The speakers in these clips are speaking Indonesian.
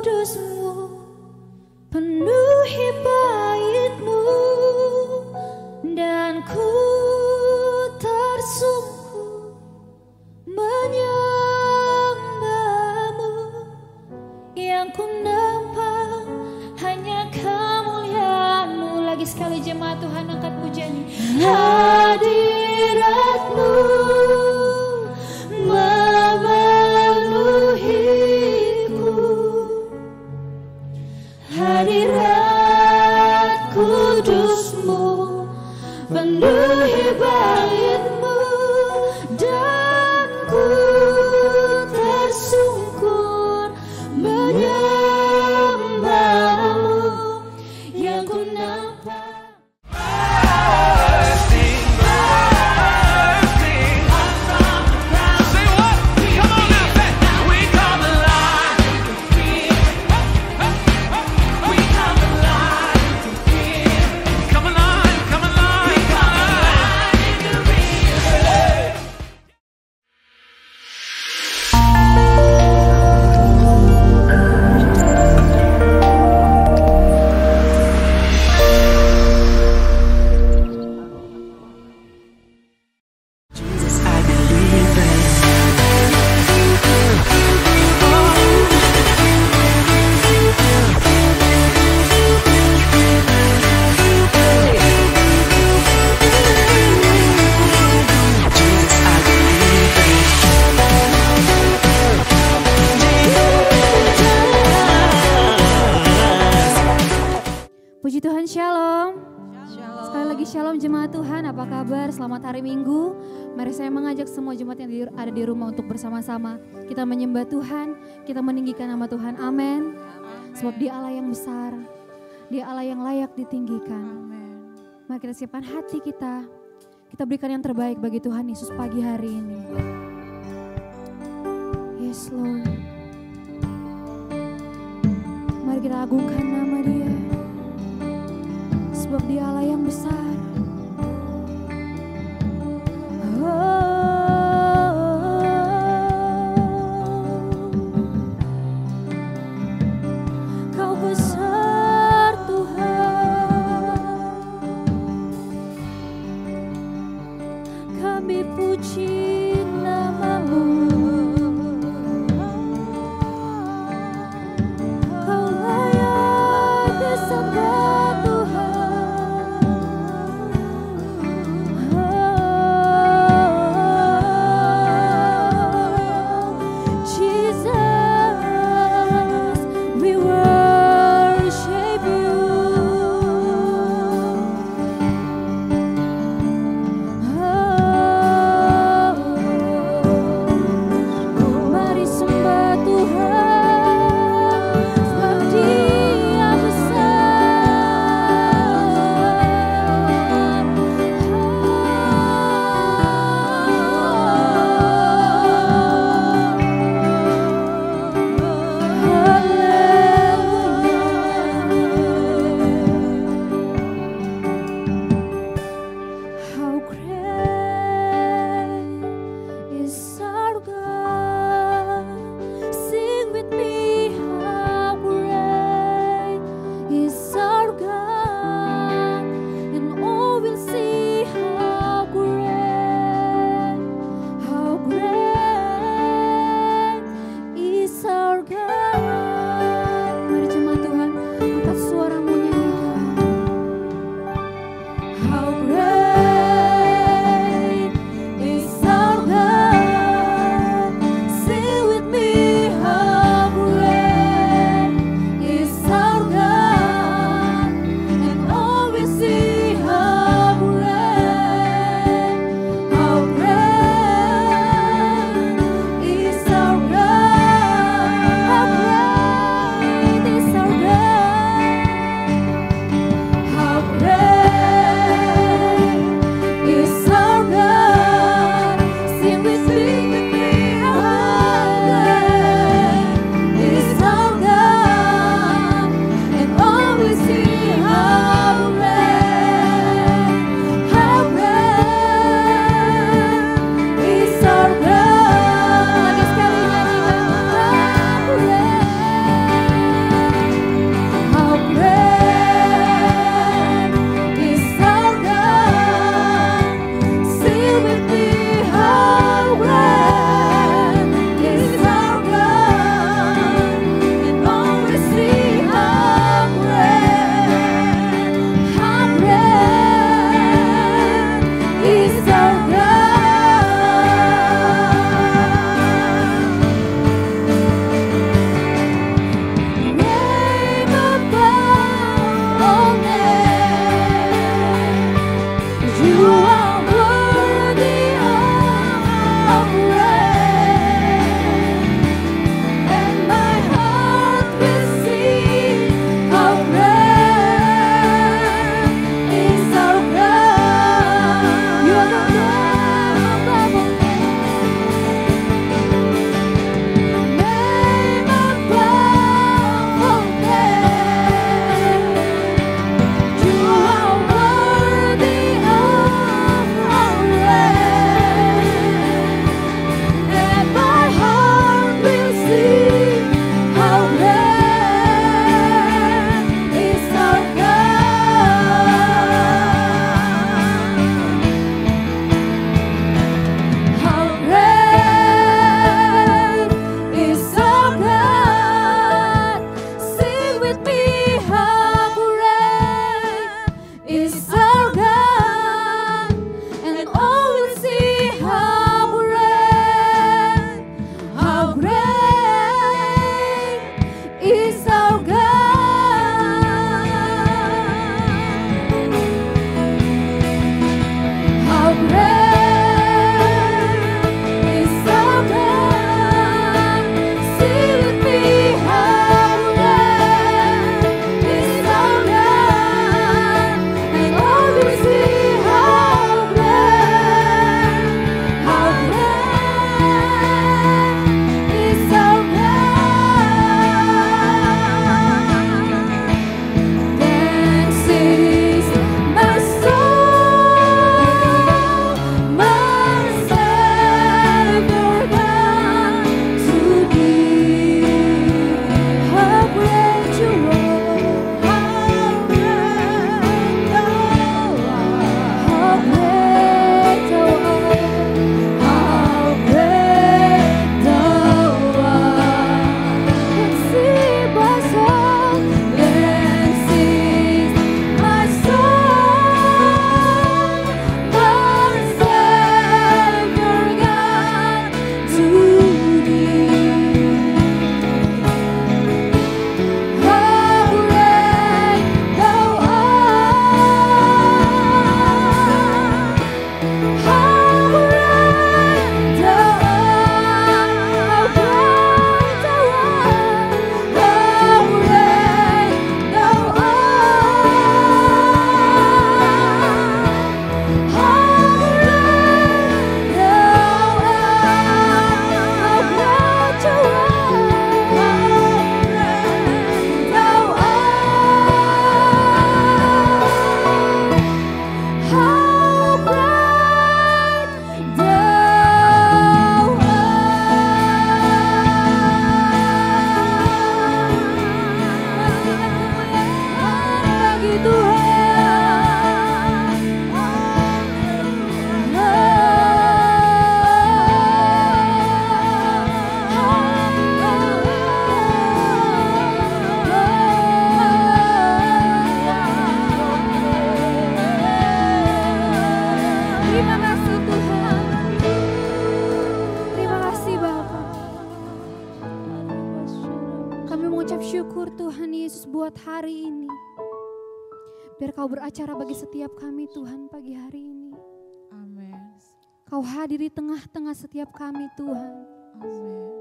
kudus-Mu, penuhi bait-Mu, dan ku tersungkur menyembah-Mu. Yang ku nampak hanya kemuliaan-Mu. Lagi sekali jemaat Tuhan angkat pujiannya. Hadirat-Mu memenuhiku, hadirat kudus-Mu penuhi bait-Mu, dan ku tersungkur menyembah-Mu. Yang ku nampak selamat hari Minggu. Mari saya mengajak semua jemaat yang ada di rumah untuk bersama-sama kita menyembah Tuhan, kita meninggikan nama Tuhan. Amin. Sebab Dia Allah yang besar, Dia Allah yang layak ditinggikan. Mari kita siapkan hati kita berikan yang terbaik bagi Tuhan Yesus pagi hari ini. Yes Lord. Mari kita agungkan nama Dia, sebab Dia Allah yang besar. Kau besar Tuhan, kami puji nama-Mu. Kau layak disembah Tuhan. mengucap syukur Tuhan Yesus buat hari ini. Biar Kau beracara bagi setiap kami Tuhan pagi hari ini. Amin. Kau hadir di tengah-tengah setiap kami Tuhan. Amin.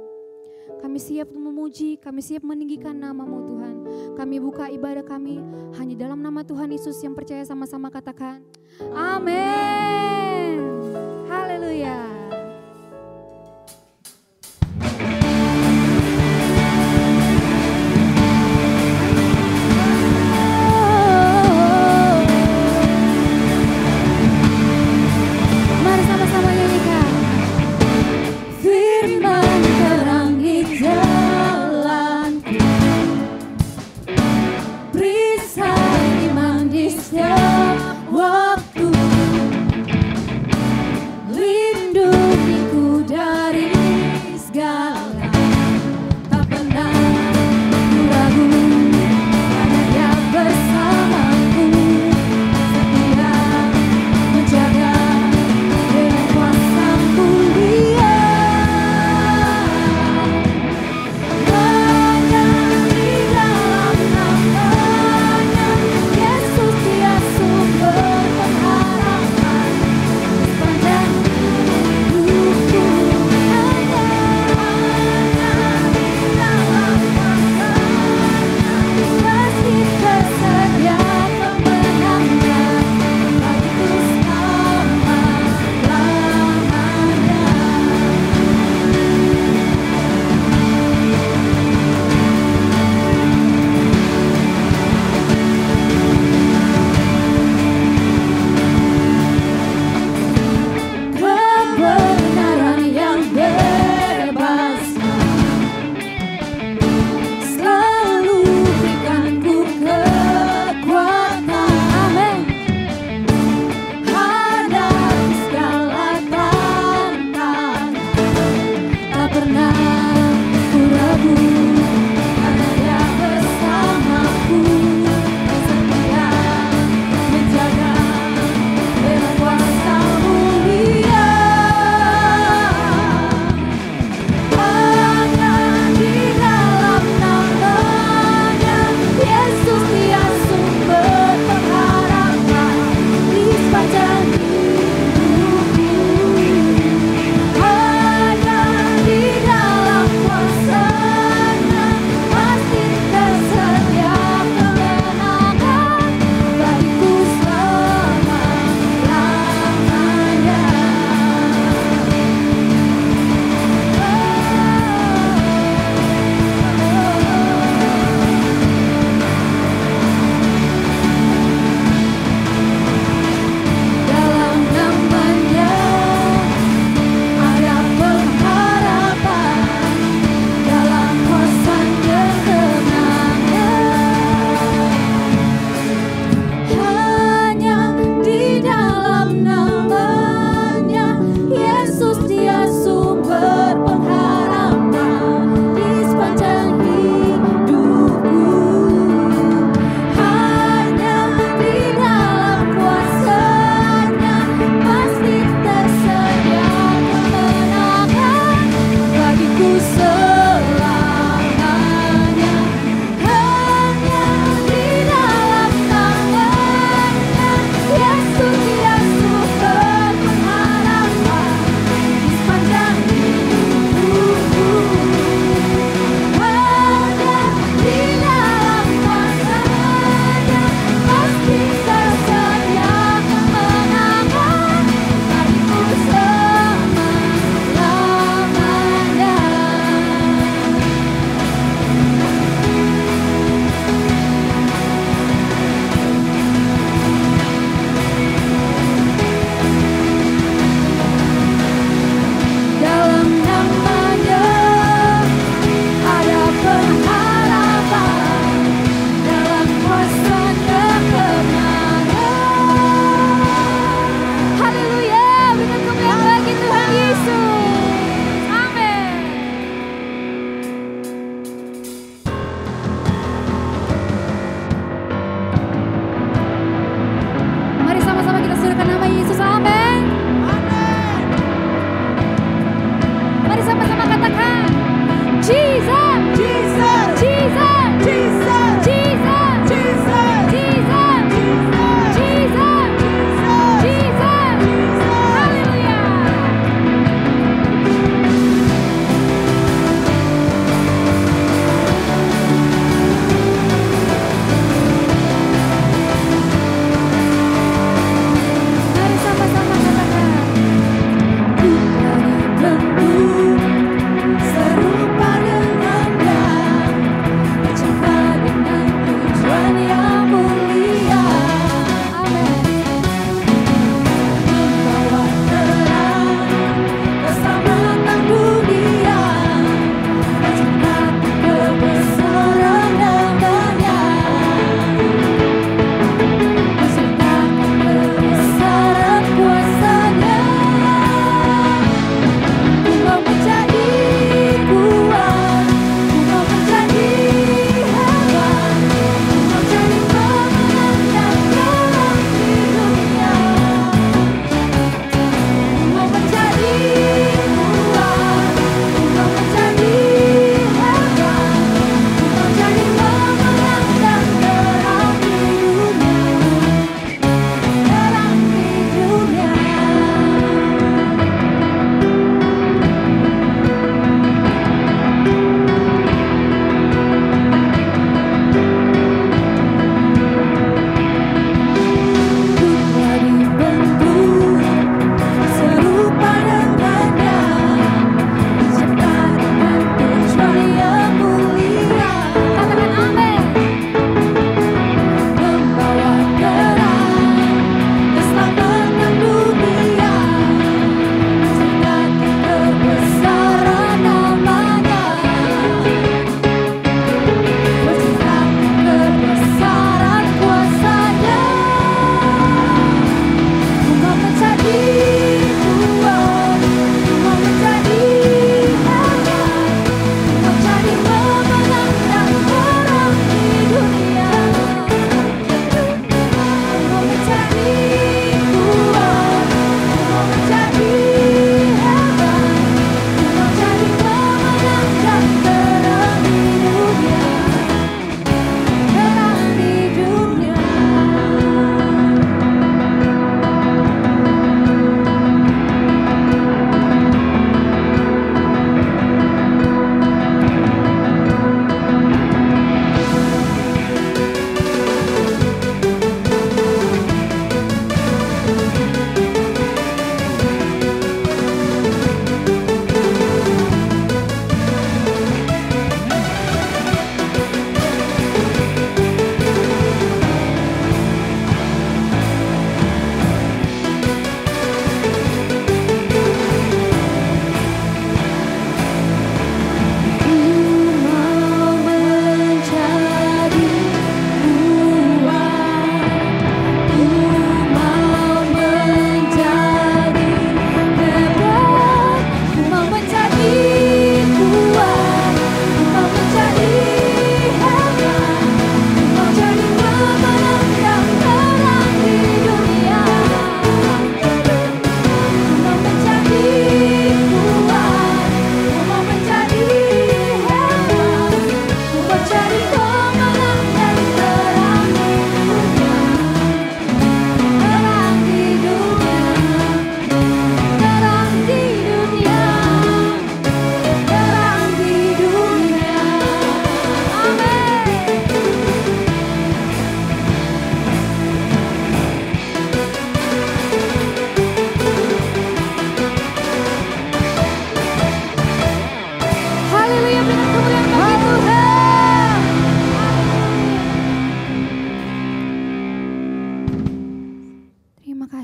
Kami siap memuji, kami siap meninggikan nama-Mu Tuhan. Kami buka ibadah kami hanya dalam nama Tuhan Yesus, yang percaya sama-sama katakan amin. Haleluya. Mari sama-sama nyanyikan. Firman terangi jalanku, perisai iman di setiap waktu.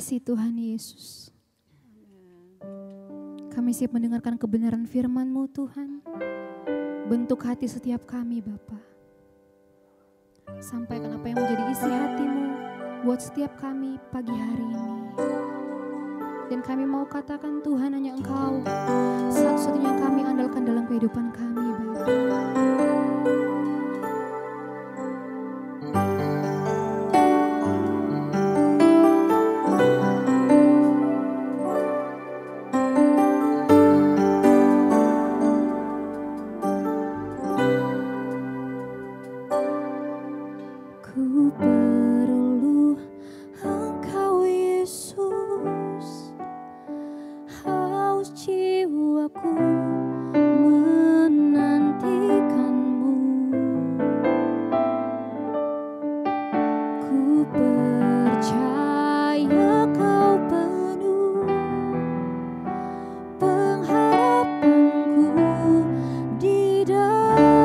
kasih Tuhan Yesus. Kami siap mendengarkan kebenaran firman-Mu Tuhan. Bentuk hati setiap kami Bapa. Sampaikan apa yang menjadi isi hati-Mu buat setiap kami pagi hari ini. Dan kami mau katakan Tuhan, hanya Engkau satu-satunya yang kami andalkan dalam kehidupan kami Bapa. Ku perlu Engkau Yesus, haus jiwaku menantikan-Mu. Ku percaya Kau penuh pengharapanku di dalam-Mu.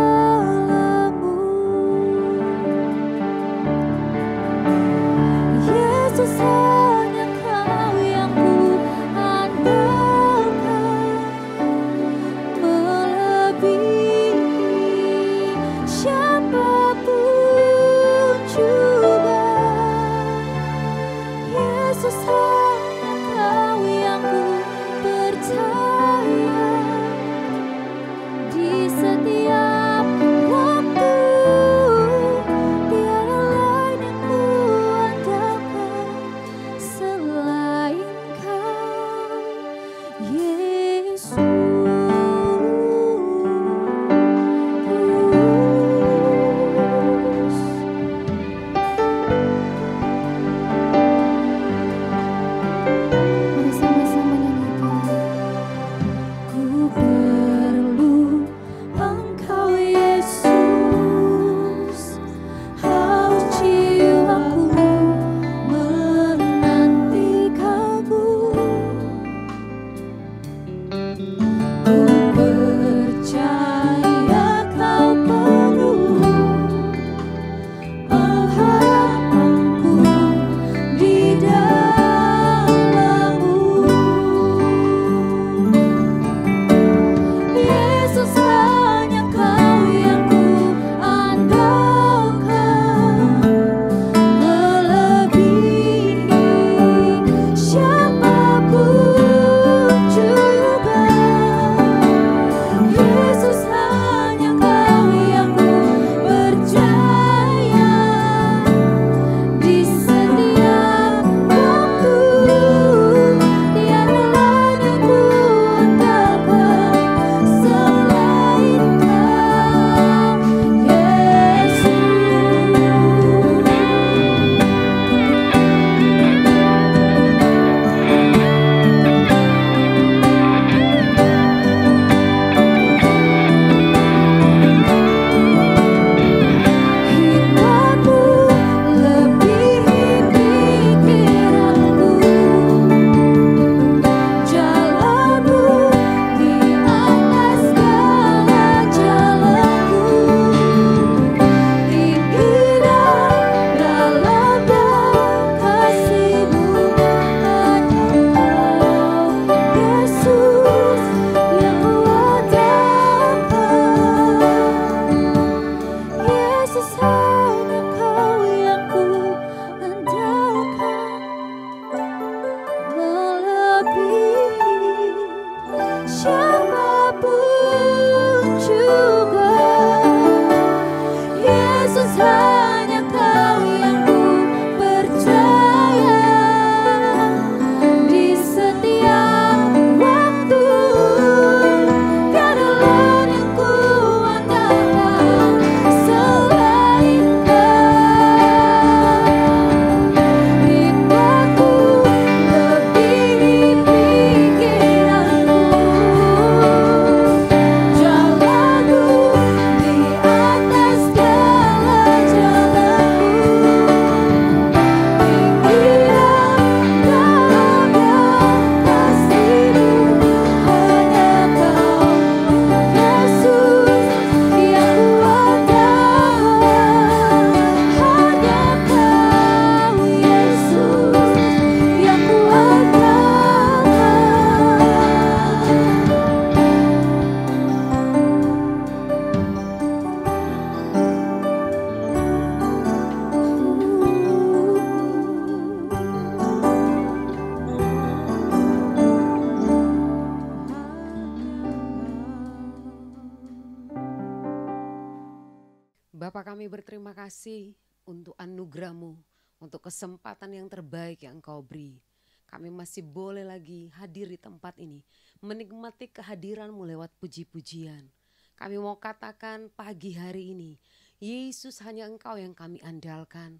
Bapa, kami berterima kasih untuk anugerah-Mu, untuk kesempatan yang terbaik yang Engkau beri. Kami masih boleh lagi hadir di tempat ini, menikmati kehadiran-Mu lewat puji-pujian. Kami mau katakan pagi hari ini, Yesus, hanya Engkau yang kami andalkan.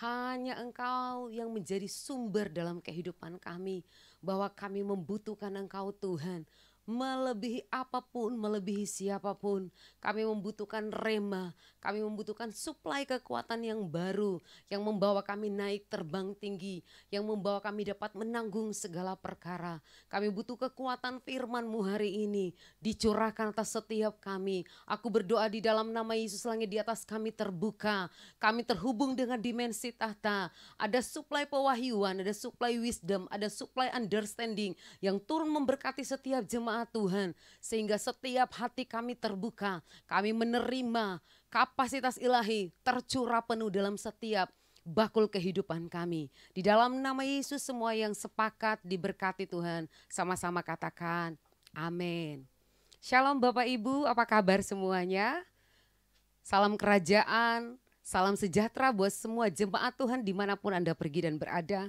Hanya Engkau yang menjadi sumber dalam kehidupan kami, bahwa kami membutuhkan Engkau Tuhan. Melebihi apapun, melebihi siapapun, kami membutuhkan rema, kami membutuhkan suplai kekuatan yang baru, yang membawa kami naik terbang tinggi, yang membawa kami dapat menanggung segala perkara. Kami butuh kekuatan firman-Mu hari ini, dicurahkan atas setiap kami. Aku berdoa di dalam nama Yesus, langit di atas kami terbuka, kami terhubung dengan dimensi tahta. Ada suplai pewahyuan, ada suplai wisdom, ada suplai understanding, yang turun memberkati setiap jemaat Tuhan, sehingga setiap hati kami terbuka, kami menerima kapasitas ilahi tercurah penuh dalam setiap bakul kehidupan kami. Di dalam nama Yesus semua yang sepakat diberkati Tuhan, sama-sama katakan amin. Shalom Bapak Ibu, apa kabar semuanya? Salam kerajaan, salam sejahtera buat semua jemaat Tuhan dimanapun Anda pergi dan berada.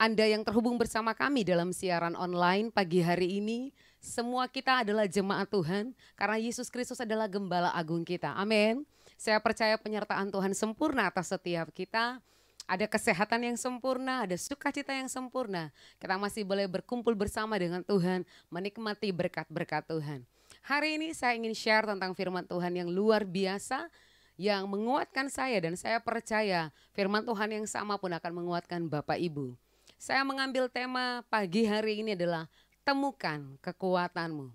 Anda yang terhubung bersama kami dalam siaran online pagi hari ini, semua kita adalah jemaat Tuhan karena Yesus Kristus adalah gembala agung kita. Amin. Saya percaya penyertaan Tuhan sempurna atas setiap kita. Ada kesehatan yang sempurna, ada sukacita yang sempurna. Kita masih boleh berkumpul bersama dengan Tuhan, menikmati berkat-berkat Tuhan. Hari ini saya ingin share tentang firman Tuhan yang luar biasa, yang menguatkan saya, dan saya percaya firman Tuhan yang sama pun akan menguatkan Bapak Ibu. Saya mengambil tema pagi hari ini adalah temukan kekuatanmu.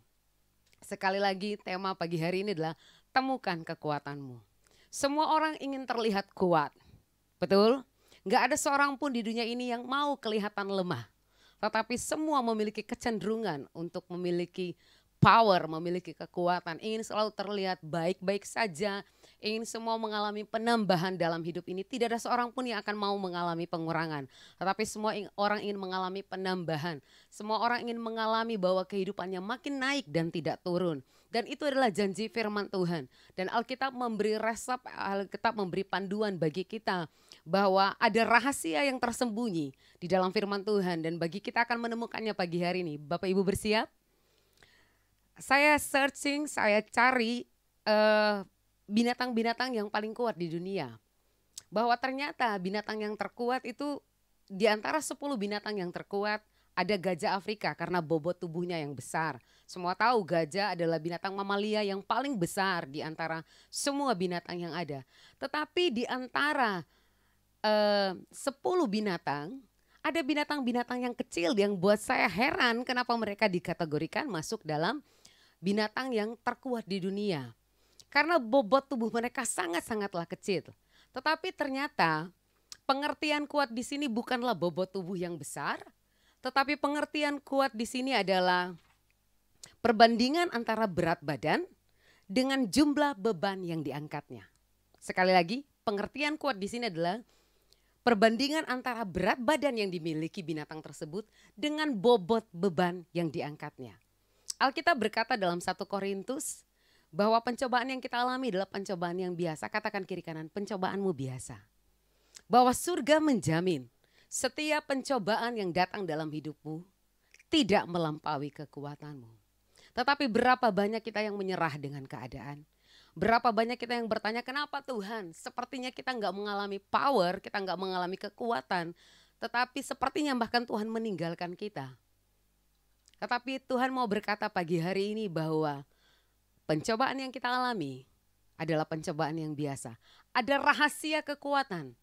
Sekali lagi tema pagi hari ini adalah temukan kekuatanmu. Semua orang ingin terlihat kuat, betul? Gak ada seorang pun di dunia ini yang mau kelihatan lemah. Tetapi semua memiliki kecenderungan untuk memiliki power, memiliki kekuatan, ingin selalu terlihat baik-baik saja, ingin semua mengalami penambahan dalam hidup ini. Tidak ada seorang pun yang akan mau mengalami pengurangan, tetapi semua orang ingin mengalami penambahan. Semua orang ingin mengalami bahwa kehidupannya makin naik dan tidak turun. Dan itu adalah janji firman Tuhan. Dan Alkitab memberi resep, Alkitab memberi panduan bagi kita bahwa ada rahasia yang tersembunyi di dalam firman Tuhan. Dan bagi kita akan menemukannya pagi hari ini. Bapak Ibu bersiap? Saya searching, saya cari binatang-binatang yang paling kuat di dunia. Bahwa ternyata binatang yang terkuat itu di antara 10 binatang yang terkuat ada gajah Afrika karena bobot tubuhnya yang besar. Semua tahu gajah adalah binatang mamalia yang paling besar di antara semua binatang yang ada. Tetapi di antara 10 binatang, ada binatang-binatang yang kecil yang buat saya heran kenapa mereka dikategorikan masuk dalam binatang yang terkuat di dunia. Karena bobot tubuh mereka sangat-sangatlah kecil. Tetapi ternyata pengertian kuat di sini bukanlah bobot tubuh yang besar, tetapi pengertian kuat di sini adalah perbandingan antara berat badan dengan jumlah beban yang diangkatnya. Sekali lagi, pengertian kuat di sini adalah perbandingan antara berat badan yang dimiliki binatang tersebut dengan bobot beban yang diangkatnya. Alkitab berkata dalam 1 Korintus bahwa pencobaan yang kita alami adalah pencobaan yang biasa. Katakan kiri kanan, pencobaanmu biasa. Bahwa surga menjamin setiap pencobaan yang datang dalam hidupmu tidak melampaui kekuatanmu. Tetapi berapa banyak kita yang menyerah dengan keadaan? Berapa banyak kita yang bertanya, kenapa Tuhan? Sepertinya kita nggak mengalami power, kita nggak mengalami kekuatan. Tetapi sepertinya bahkan Tuhan meninggalkan kita. Tetapi Tuhan mau berkata pagi hari ini bahwa pencobaan yang kita alami adalah pencobaan yang biasa. Ada rahasia kekuatan.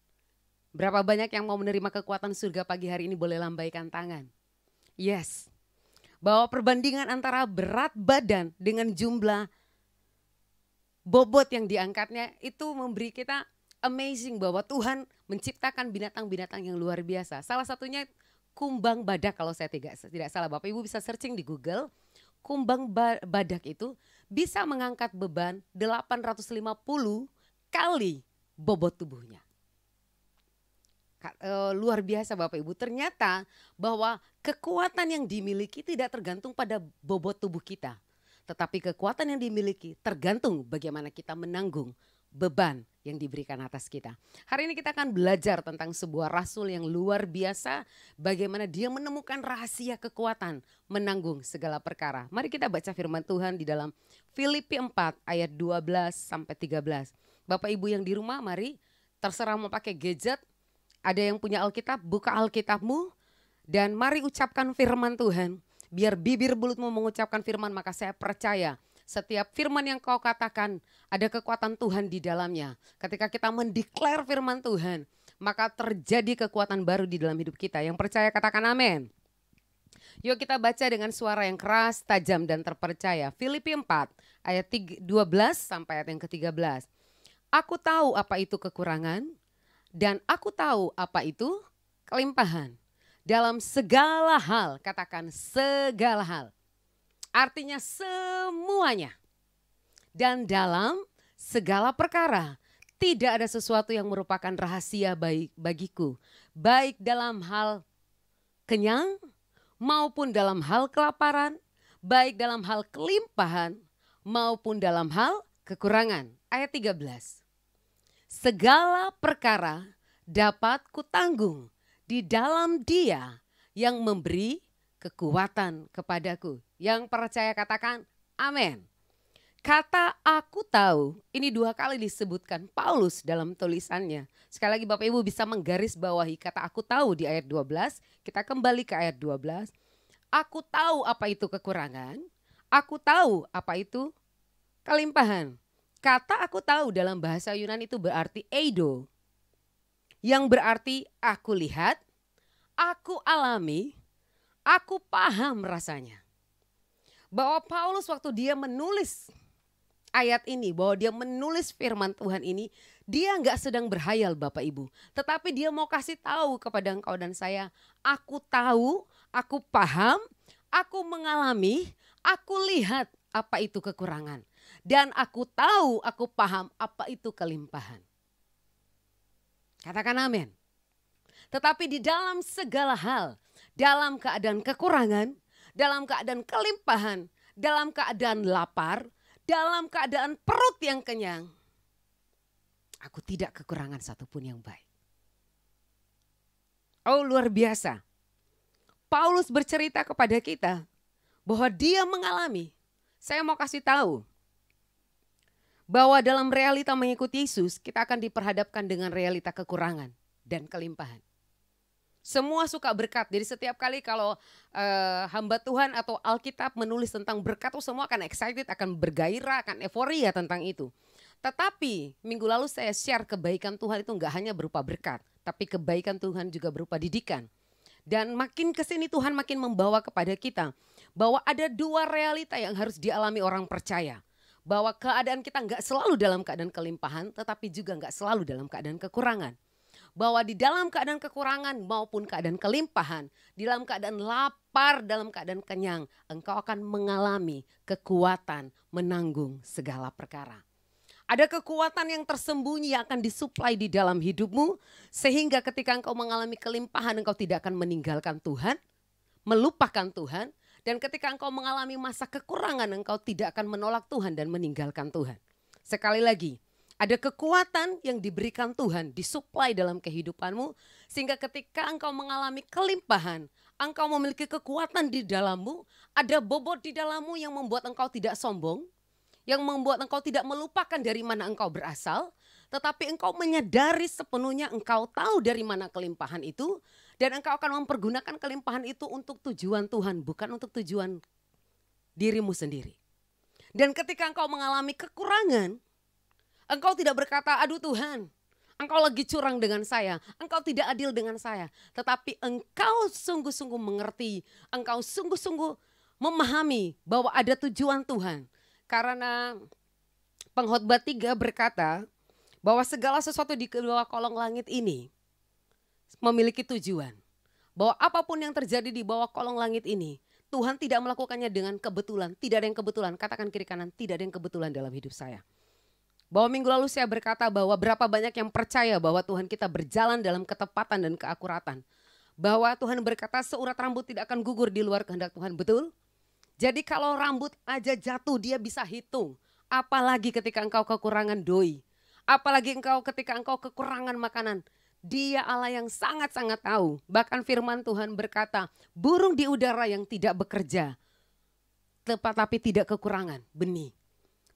Berapa banyak yang mau menerima kekuatan surga pagi hari ini boleh lambaikan tangan. Yes. Bahwa perbandingan antara berat badan dengan jumlah bobot yang diangkatnya itu memberi kita amazing bahwa Tuhan menciptakan binatang-binatang yang luar biasa. Salah satunya kumbang badak kalau saya tidak salah. Bapak Ibu bisa searching di Google. Kumbang badak itu bisa mengangkat beban 850 kali bobot tubuhnya. Luar biasa Bapak Ibu. Ternyata bahwa kekuatan yang dimiliki tidak tergantung pada bobot tubuh kita. Tetapi kekuatan yang dimiliki tergantung bagaimana kita menanggung beban yang diberikan atas kita. Hari ini kita akan belajar tentang sebuah rasul yang luar biasa, bagaimana dia menemukan rahasia kekuatan menanggung segala perkara. Mari kita baca firman Tuhan di dalam Filipi 4 ayat 12 sampai 13. Bapak Ibu yang di rumah, mari terserah mau pakai gadget, ada yang punya Alkitab, buka Alkitabmu dan mari ucapkan firman Tuhan. Biar bibir mulutmu mengucapkan firman, maka saya percaya setiap firman yang kau katakan ada kekuatan Tuhan di dalamnya. Ketika kita mendeklar firman Tuhan, maka terjadi kekuatan baru di dalam hidup kita. Yang percaya katakan amin. Yuk kita baca dengan suara yang keras, tajam dan terpercaya. Filipi 4 ayat 12 sampai ayat yang ke-13. Aku tahu apa itu kekurangan dan aku tahu apa itu kelimpahan. Dalam segala hal, katakan segala hal. Artinya semuanya. Dan dalam segala perkara tidak ada sesuatu yang merupakan rahasia bagiku. Baik dalam hal kenyang maupun dalam hal kelaparan. Baik dalam hal kelimpahan maupun dalam hal kekurangan. Ayat 13. Segala perkara dapat kutanggung di dalam Dia yang memberi kekuatan kepadaku. Yang percaya katakan amin. Kata aku tahu, ini 2 kali disebutkan Paulus dalam tulisannya. Sekali lagi Bapak Ibu bisa menggarisbawahi kata aku tahu di ayat 12. Kita kembali ke ayat 12. Aku tahu apa itu kekurangan. Aku tahu apa itu kelimpahan. Kata aku tahu dalam bahasa Yunani itu berarti eido. Yang berarti aku lihat, aku alami, aku paham rasanya. Bahwa Paulus waktu dia menulis ayat ini, bahwa dia menulis firman Tuhan ini, dia nggak sedang berhayal Bapak Ibu. Tetapi dia mau kasih tahu kepada engkau dan saya, aku tahu, aku paham, aku mengalami, aku lihat apa itu kekurangan. Dan aku tahu, aku paham apa itu kelimpahan. Katakan amin. Tetapi di dalam segala hal, dalam keadaan kekurangan, dalam keadaan kelimpahan, dalam keadaan lapar, dalam keadaan perut yang kenyang, aku tidak kekurangan satupun yang baik. Oh luar biasa. Paulus bercerita kepada kita bahwa dia mengalami, saya mau kasih tahu, bahwa dalam realita mengikuti Yesus kita akan diperhadapkan dengan realita kekurangan dan kelimpahan. Semua suka berkat, jadi setiap kali kalau hamba Tuhan atau Alkitab menulis tentang berkat, semua akan excited, akan bergairah, akan euforia tentang itu. Tetapi minggu lalu saya share kebaikan Tuhan itu enggak hanya berupa berkat, tapi kebaikan Tuhan juga berupa didikan. Dan makin kesini Tuhan makin membawa kepada kita bahwa ada 2 realita yang harus dialami orang percaya. Bahwa keadaan kita enggak selalu dalam keadaan kelimpahan, tetapi juga enggak selalu dalam keadaan kekurangan. Bahwa di dalam keadaan kekurangan maupun keadaan kelimpahan, di dalam keadaan lapar, dalam keadaan kenyang, engkau akan mengalami kekuatan menanggung segala perkara. Ada kekuatan yang tersembunyi yang akan disuplai di dalam hidupmu, sehingga ketika engkau mengalami kelimpahan, engkau tidak akan meninggalkan Tuhan, melupakan Tuhan, dan ketika engkau mengalami masa kekurangan, engkau tidak akan menolak Tuhan dan meninggalkan Tuhan. Sekali lagi, ada kekuatan yang diberikan Tuhan, disuplai dalam kehidupanmu. Sehingga ketika engkau mengalami kelimpahan, engkau memiliki kekuatan di dalammu. Ada bobot di dalammu yang membuat engkau tidak sombong. Yang membuat engkau tidak melupakan dari mana engkau berasal. Tetapi engkau menyadari sepenuhnya engkau tahu dari mana kelimpahan itu. Dan engkau akan mempergunakan kelimpahan itu untuk tujuan Tuhan, bukan untuk tujuan dirimu sendiri. Dan ketika engkau mengalami kekurangan, engkau tidak berkata, aduh Tuhan, engkau lagi curang dengan saya, engkau tidak adil dengan saya. Tetapi engkau sungguh-sungguh mengerti, engkau sungguh-sungguh memahami bahwa ada tujuan Tuhan. Karena Pengkhotbah 3 berkata bahwa segala sesuatu di kedua kolong langit ini memiliki tujuan. Bahwa apapun yang terjadi di bawah kolong langit ini, Tuhan tidak melakukannya dengan kebetulan. Tidak ada yang kebetulan, katakan kiri kanan, tidak ada yang kebetulan dalam hidup saya. Bahwa minggu lalu saya berkata bahwa berapa banyak yang percaya bahwa Tuhan kita berjalan dalam ketepatan dan keakuratan. Bahwa Tuhan berkata seurat rambut tidak akan gugur di luar kehendak Tuhan, betul? Jadi kalau rambut aja jatuh dia bisa hitung. Apalagi ketika engkau kekurangan doi. Apalagi engkau ketika engkau kekurangan makanan. Dia Allah yang sangat-sangat tahu. Bahkan firman Tuhan berkata, burung di udara yang tidak bekerja, tetapi tidak kekurangan benih.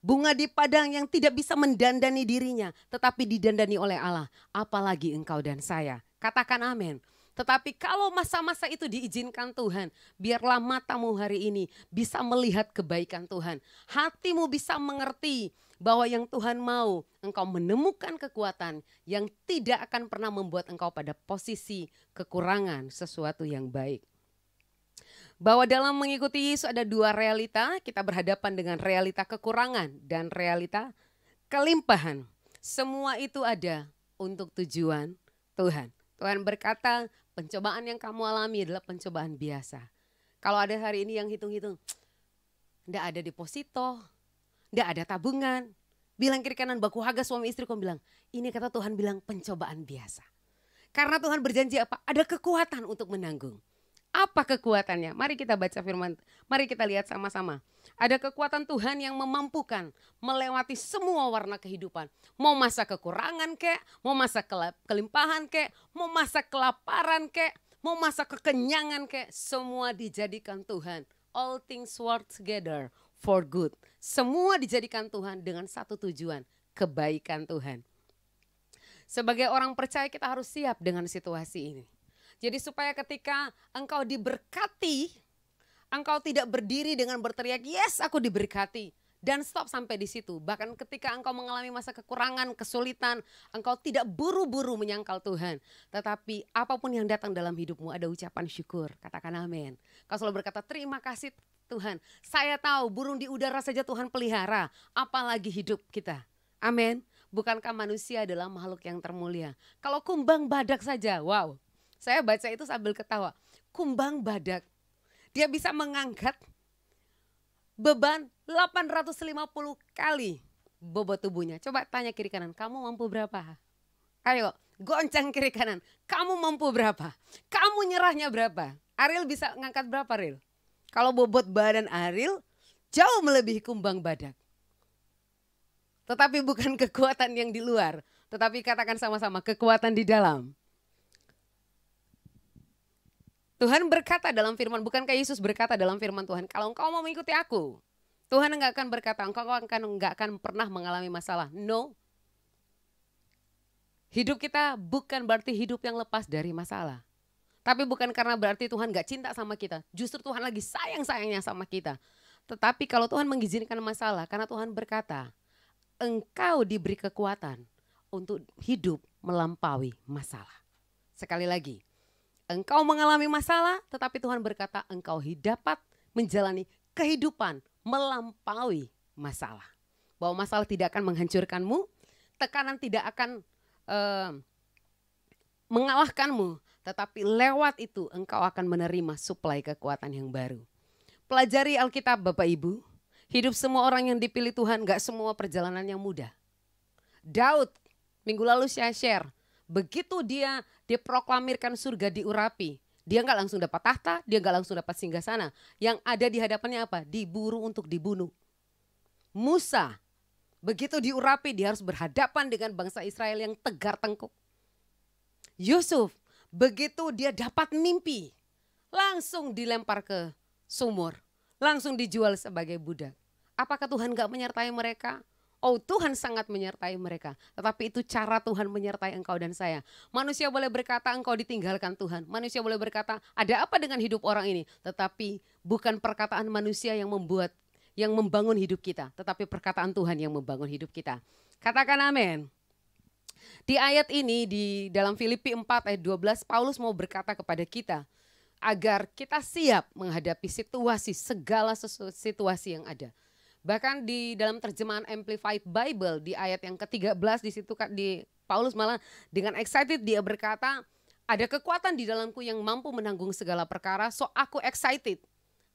Bunga di padang yang tidak bisa mendandani dirinya, tetapi didandani oleh Allah. Apalagi engkau dan saya. Katakan amin. Tetapi kalau masa-masa itu diizinkan Tuhan, biarlah matamu hari ini bisa melihat kebaikan Tuhan. Hatimu bisa mengerti bahwa yang Tuhan mau, engkau menemukan kekuatan yang tidak akan pernah membuat engkau pada posisi kekurangan sesuatu yang baik. Bahwa dalam mengikuti Yesus ada dua realita, kita berhadapan dengan realita kekurangan dan realita kelimpahan. Semua itu ada untuk tujuan Tuhan. Tuhan berkata, pencobaan yang kamu alami adalah pencobaan biasa. Kalau ada hari ini yang hitung-hitung, enggak ada deposito, enggak ada tabungan. Bilang kiri kanan baku haga suami istri, kamu bilang, ini kata Tuhan bilang pencobaan biasa. Karena Tuhan berjanji apa? Ada kekuatan untuk menanggung. Apa kekuatannya? Mari kita baca firman, mari kita lihat sama-sama. Ada kekuatan Tuhan yang memampukan melewati semua warna kehidupan. Mau masa kekurangan kek, mau masa kelimpahan kek, mau masa kelaparan kek, mau masa kekenyangan kek, semua dijadikan Tuhan. All things work together for good. Semua dijadikan Tuhan dengan satu tujuan, kebaikan Tuhan. Sebagai orang percaya kita harus siap dengan situasi ini. Jadi supaya ketika engkau diberkati, engkau tidak berdiri dengan berteriak, yes aku diberkati. Dan stop sampai di situ. Bahkan ketika engkau mengalami masa kekurangan, kesulitan, engkau tidak buru-buru menyangkal Tuhan. Tetapi apapun yang datang dalam hidupmu ada ucapan syukur. Katakan amin. Kau selalu berkata terima kasih Tuhan. Saya tahu burung di udara saja Tuhan pelihara. Apalagi hidup kita. Amin. Bukankah manusia adalah makhluk yang termulia? Kalau kumbang badak saja, wow. Saya baca itu sambil ketawa. Kumbang badak. Dia bisa mengangkat beban 850 kali bobot tubuhnya. Coba tanya kiri kanan, kamu mampu berapa? Ayo, goncang kiri kanan. Kamu mampu berapa? Kamu nyerahnya berapa? Ariel bisa ngangkat berapa, Ariel? Kalau bobot badan Ariel jauh melebihi kumbang badak. Tetapi bukan kekuatan yang di luar. Tetapi katakan sama-sama, kekuatan di dalam. Tuhan berkata dalam firman, bukankah Yesus berkata dalam firman Tuhan, kalau engkau mau mengikuti aku, Tuhan enggak akan berkata, engkau enggak akan pernah mengalami masalah. No. Hidup kita bukan berarti hidup yang lepas dari masalah. Tapi bukan karena berarti Tuhan enggak cinta sama kita. Justru Tuhan lagi sayang-sayangnya sama kita. Tetapi kalau Tuhan mengizinkan masalah, karena Tuhan berkata, engkau diberi kekuatan untuk hidup melampaui masalah. Sekali lagi. Engkau mengalami masalah, tetapi Tuhan berkata engkau dapat menjalani kehidupan melampaui masalah. Bahwa masalah tidak akan menghancurkanmu, tekanan tidak akan mengalahkanmu, tetapi lewat itu engkau akan menerima suplai kekuatan yang baru. Pelajari Alkitab Bapak Ibu, hidup semua orang yang dipilih Tuhan gak semua perjalanan yang mudah. Daud, minggu lalu saya share, begitu dia proklamirkan surga diurapi, dia nggak langsung dapat tahta, dia nggak langsung dapat singgasana. Yang ada di hadapannya apa? Diburu untuk dibunuh. Musa, begitu diurapi dia harus berhadapan dengan bangsa Israel yang tegar tengkuk. Yusuf, begitu dia dapat mimpi, langsung dilempar ke sumur, langsung dijual sebagai budak. Apakah Tuhan nggak menyertai mereka? Oh, Tuhan sangat menyertai mereka. Tetapi itu cara Tuhan menyertai engkau dan saya. Manusia boleh berkata engkau ditinggalkan Tuhan. Manusia boleh berkata ada apa dengan hidup orang ini. Tetapi bukan perkataan manusia yang membangun hidup kita. Tetapi perkataan Tuhan yang membangun hidup kita. Katakan amin. Di ayat ini di dalam Filipi 4 ayat 12 Paulus mau berkata kepada kita. Agar kita siap menghadapi segala situasi yang ada. Bahkan di dalam terjemahan Amplified Bible di ayat yang ke-13 di situ di Paulus malah dengan excited dia berkata, ada kekuatan di dalamku yang mampu menanggung segala perkara, so aku excited.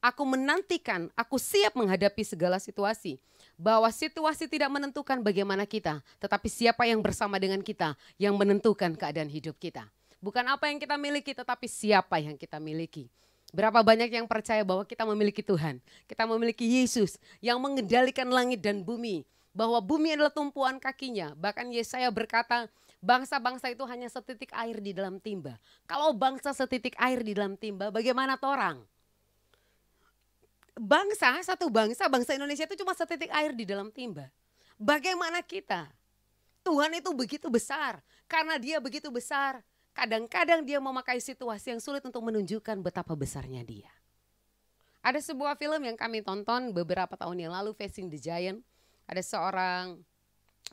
Aku menantikan, aku siap menghadapi segala situasi. Bahwa situasi tidak menentukan bagaimana kita, tetapi siapa yang bersama dengan kita yang menentukan keadaan hidup kita. Bukan apa yang kita miliki, tetapi siapa yang kita miliki. Berapa banyak yang percaya bahwa kita memiliki Tuhan. Kita memiliki Yesus yang mengendalikan langit dan bumi. bahwa bumi adalah tumpuan kakinya. Bahkan Yesaya berkata, bangsa-bangsa itu hanya setitik air di dalam timba. Kalau bangsa setitik air di dalam timba, bagaimana torang? Bangsa Indonesia itu cuma setitik air di dalam timba. Bagaimana kita? Tuhan itu begitu besar. Karena dia begitu besar, kadang-kadang dia memakai situasi yang sulit untuk menunjukkan betapa besarnya dia. Ada sebuah film yang kami tonton beberapa tahun yang lalu, Facing the Giant. Ada seorang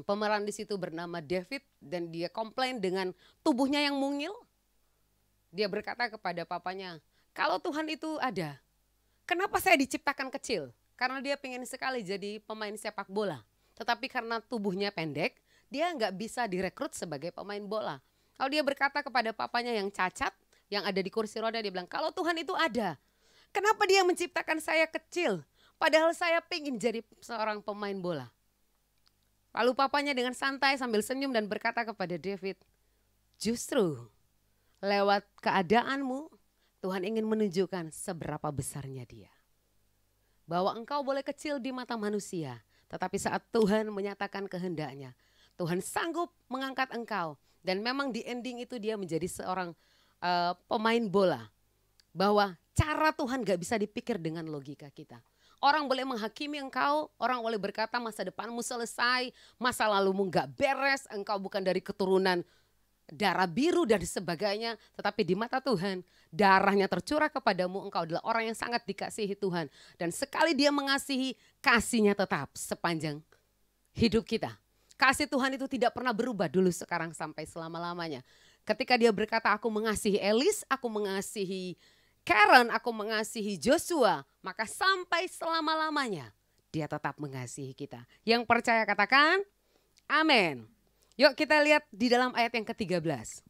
pemeran di situ bernama David dan dia komplain dengan tubuhnya yang mungil. Dia berkata kepada papanya, kalau Tuhan itu ada, kenapa saya diciptakan kecil? Karena dia pengen sekali jadi pemain sepak bola. Tetapi karena tubuhnya pendek, dia nggak bisa direkrut sebagai pemain bola. Kalau dia berkata kepada papanya yang cacat, yang ada di kursi roda, dia bilang, kalau Tuhan itu ada, kenapa dia menciptakan saya kecil? Padahal saya pengen jadi seorang pemain bola. Lalu papanya dengan santai sambil senyum dan berkata kepada David, justru lewat keadaanmu Tuhan ingin menunjukkan seberapa besarnya dia. Bahwa engkau boleh kecil di mata manusia, tetapi saat Tuhan menyatakan kehendaknya, Tuhan sanggup mengangkat engkau. Dan memang di ending itu dia menjadi seorang pemain bola. Bahwa cara Tuhan gak bisa dipikir dengan logika kita. Orang boleh menghakimi engkau, orang boleh berkata masa depanmu selesai, masa lalumu gak beres, engkau bukan dari keturunan darah biru dan sebagainya. Tetapi di mata Tuhan, darahnya tercurah kepadamu, engkau adalah orang yang sangat dikasihi Tuhan. Dan sekali dia mengasihi, kasihnya tetap sepanjang hidup kita. Kasih Tuhan itu tidak pernah berubah dulu, sekarang, sampai selama-lamanya. Ketika dia berkata, aku mengasihi Elis, aku mengasihi Karen, aku mengasihi Joshua, maka sampai selama-lamanya dia tetap mengasihi kita. Yang percaya katakan, amin. Yuk kita lihat di dalam ayat yang ke-13.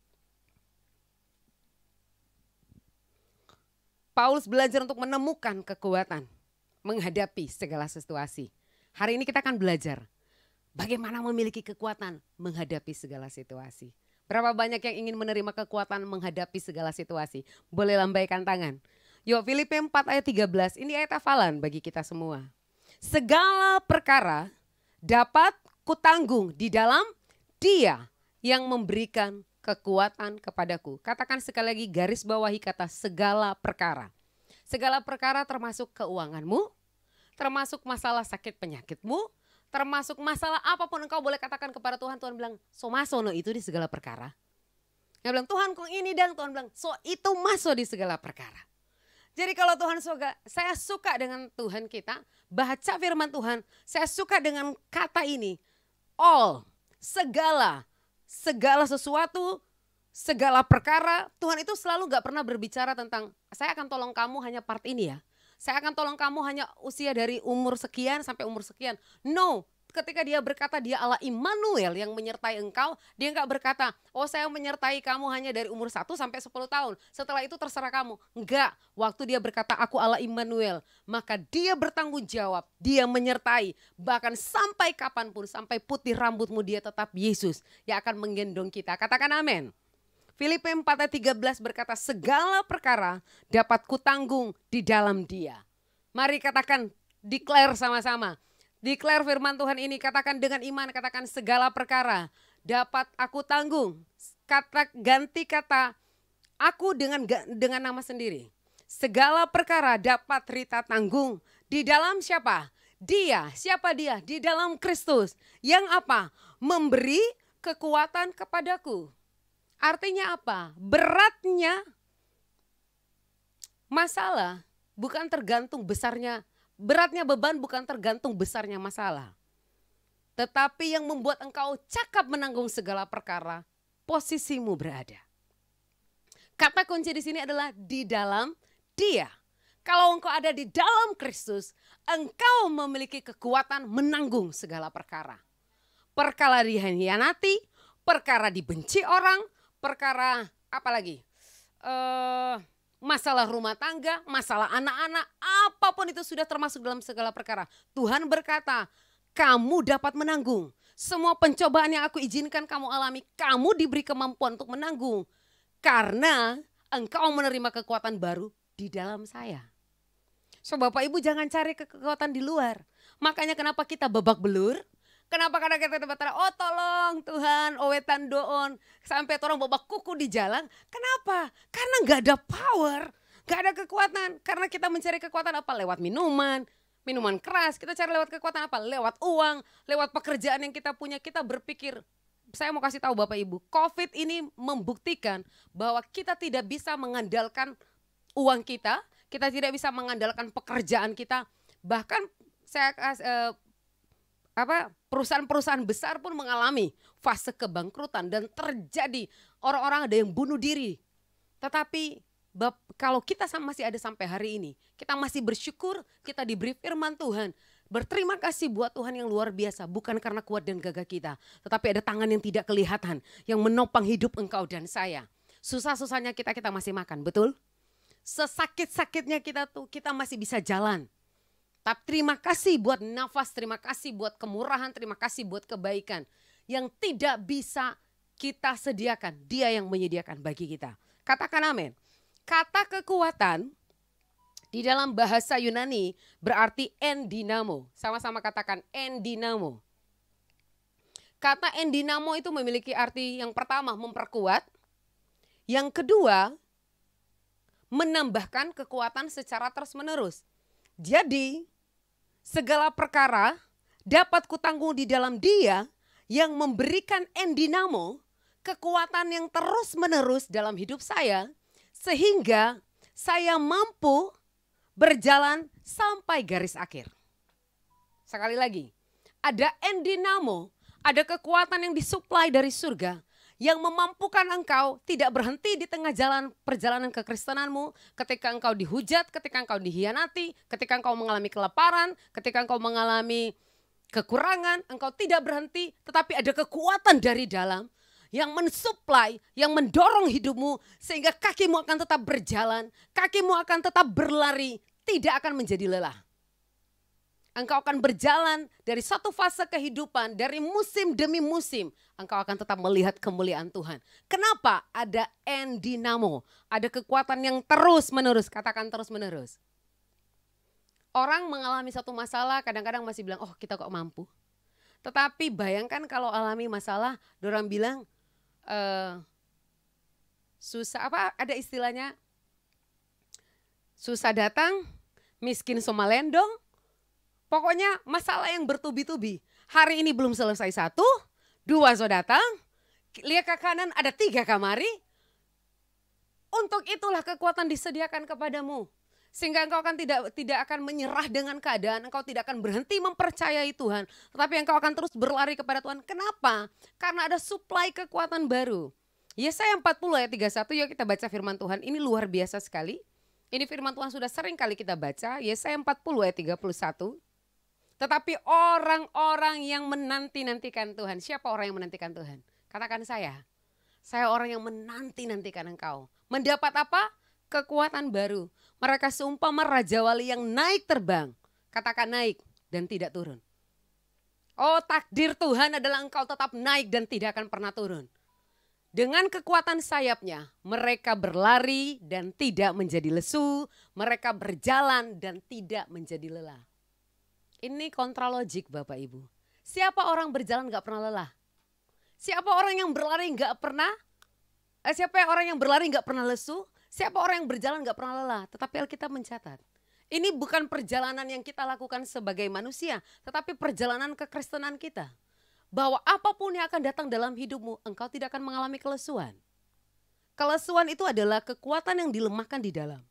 Paulus belajar untuk menemukan kekuatan menghadapi segala situasi. Hari ini kita akan belajar bagaimana memiliki kekuatan menghadapi segala situasi. Berapa banyak yang ingin menerima kekuatan menghadapi segala situasi? Boleh lambaikan tangan. Yuk Filipi 4 ayat 13, ini ayat hafalan bagi kita semua. Segala perkara dapat kutanggung di dalam Dia yang memberikan kekuatan kepadaku. Katakan sekali lagi, garis bawahi kata segala perkara. Segala perkara termasuk keuanganmu, termasuk masalah sakit penyakitmu, termasuk masalah apapun engkau boleh katakan kepada Tuhan. Tuhan bilang, so masono itu di segala perkara. Dia bilang, Tuhan kok ini, dan Tuhan bilang, so itu masuk di segala perkara. Jadi kalau Tuhan suka, saya suka dengan Tuhan kita, baca firman Tuhan, saya suka dengan kata ini, all, segala sesuatu, segala perkara. Tuhan itu selalu gak pernah berbicara tentang, saya akan tolong kamu hanya part ini ya. Saya akan tolong kamu hanya usia dari umur sekian sampai umur sekian. No, ketika dia berkata dia Allah Immanuel yang menyertai engkau, dia enggak berkata, oh saya menyertai kamu hanya dari umur 1 sampai 10 tahun. Setelah itu terserah kamu. Enggak, waktu dia berkata aku Allah Immanuel, maka dia bertanggung jawab, dia menyertai. Bahkan sampai kapanpun, sampai putih rambutmu dia tetap Yesus yang akan menggendong kita. Katakan amin. Filipi 4 ayat 13 berkata, segala perkara dapat kutanggung di dalam Dia. Mari katakan, declare sama-sama. Declare firman Tuhan ini, katakan dengan iman, katakan segala perkara dapat aku tanggung. Ganti kata aku dengan nama sendiri. Segala perkara dapat Rita tanggung di dalam siapa? Dia. Siapa dia? Di dalam Kristus. Yang apa? Memberi kekuatan kepadaku. Artinya apa? Beratnya masalah bukan tergantung besarnya, beratnya beban bukan tergantung besarnya masalah. Tetapi yang membuat engkau cakap menanggung segala perkara, posisimu berada. Kata kunci di sini adalah di dalam Dia. Kalau engkau ada di dalam Kristus, engkau memiliki kekuatan menanggung segala perkara. Perkara dihianati, perkara dibenci orang, perkara apa lagi? Masalah rumah tangga, masalah anak-anak, apapun itu sudah termasuk dalam segala perkara. Tuhan berkata, kamu dapat menanggung. Semua pencobaan yang aku izinkan kamu alami, kamu diberi kemampuan untuk menanggung. Karena engkau menerima kekuatan baru di dalam saya. So Bapak Ibu jangan cari kekuatan di luar. Makanya kenapa kita babak belur? Kenapa? Karena kita berkata, oh tolong Tuhan, wetan doon. Sampai orang bawa kuku di jalan. Kenapa? Karena gak ada power, gak ada kekuatan. Karena kita mencari kekuatan apa? Lewat minuman keras. Kita cari lewat kekuatan apa? Lewat uang, lewat pekerjaan yang kita punya. Kita berpikir, saya mau kasih tahu Bapak Ibu, COVID ini membuktikan bahwa kita tidak bisa mengandalkan uang kita tidak bisa mengandalkan pekerjaan kita. Bahkan perusahaan-perusahaan besar pun mengalami fase kebangkrutan dan terjadi orang-orang ada yang bunuh diri. Tetapi kalau kita masih ada sampai hari ini, kita masih bersyukur, kita diberi firman Tuhan. Berterima kasih buat Tuhan yang luar biasa, bukan karena kuat dan gagah kita, tetapi ada tangan yang tidak kelihatan yang menopang hidup engkau dan saya. Susah-susahnya kita masih makan, betul? Sesakit-sakitnya kita masih bisa jalan. Tapi terima kasih buat nafas, terima kasih buat kemurahan, terima kasih buat kebaikan yang tidak bisa kita sediakan. Dia yang menyediakan bagi kita. Katakan amin. Kata kekuatan di dalam bahasa Yunani berarti endinamo. Sama-sama katakan endinamo. Kata endinamo itu memiliki arti yang pertama memperkuat. Yang kedua menambahkan kekuatan secara terus-menerus. Jadi segala perkara dapat kutanggung di dalam Dia yang memberikan endinamo, kekuatan yang terus-menerus dalam hidup saya, sehingga saya mampu berjalan sampai garis akhir. Sekali lagi, ada endinamo, ada kekuatan yang disuplai dari surga, yang memampukan engkau tidak berhenti di tengah jalan perjalanan kekristenanmu, ketika engkau dihujat, ketika engkau dihianati, ketika engkau mengalami kelaparan, ketika engkau mengalami kekurangan, engkau tidak berhenti, tetapi ada kekuatan dari dalam yang mensuplai, yang mendorong hidupmu sehingga kakimu akan tetap berjalan, kakimu akan tetap berlari, tidak akan menjadi lelah. Engkau akan berjalan dari satu fase kehidupan, dari musim demi musim. Engkau akan tetap melihat kemuliaan Tuhan. Kenapa? Ada endinamo, ada kekuatan yang terus menerus, katakan terus menerus. Orang mengalami satu masalah kadang-kadang masih bilang, oh kita kok mampu. Tetapi bayangkan kalau alami masalah, orang bilang susah, ada istilahnya? Susah datang, miskin somalendong. Pokoknya masalah yang bertubi-tubi. Hari ini belum selesai 1, 2 so datang, lihat ke kanan ada 3 kamari. Untuk itulah kekuatan disediakan kepadamu. Sehingga engkau akan tidak akan menyerah dengan keadaan, engkau tidak akan berhenti mempercayai Tuhan. Tetapi engkau akan terus berlari kepada Tuhan. Kenapa? Karena ada suplai kekuatan baru. Yesaya 40 ayat 31, yuk kita baca firman Tuhan. Ini luar biasa sekali. Ini firman Tuhan sudah sering kali kita baca. Yesaya 40 ayat 31. Tetapi orang-orang yang menanti-nantikan Tuhan. Siapa orang yang menantikan Tuhan? Katakan saya. Saya orang yang menanti-nantikan engkau. Mendapat apa? Kekuatan baru. Mereka seumpama Raja Wali yang naik terbang. Katakan naik dan tidak turun. Oh, takdir Tuhan adalah engkau tetap naik dan tidak akan pernah turun. Dengan kekuatan sayapnya, mereka berlari dan tidak menjadi lesu. Mereka berjalan dan tidak menjadi lelah. Ini kontralogik Bapak Ibu. Siapa orang berjalan gak pernah lelah? Siapa orang yang berlari gak pernah? Siapa orang yang berlari gak pernah lesu? Siapa orang yang berjalan gak pernah lelah? Tetapi Alkitab mencatat. Ini bukan perjalanan yang kita lakukan sebagai manusia. Tetapi perjalanan kekristenan kita. Bahwa apapun yang akan datang dalam hidupmu, engkau tidak akan mengalami kelesuan. Kelesuan itu adalah kekuatan yang dilemahkan di dalam.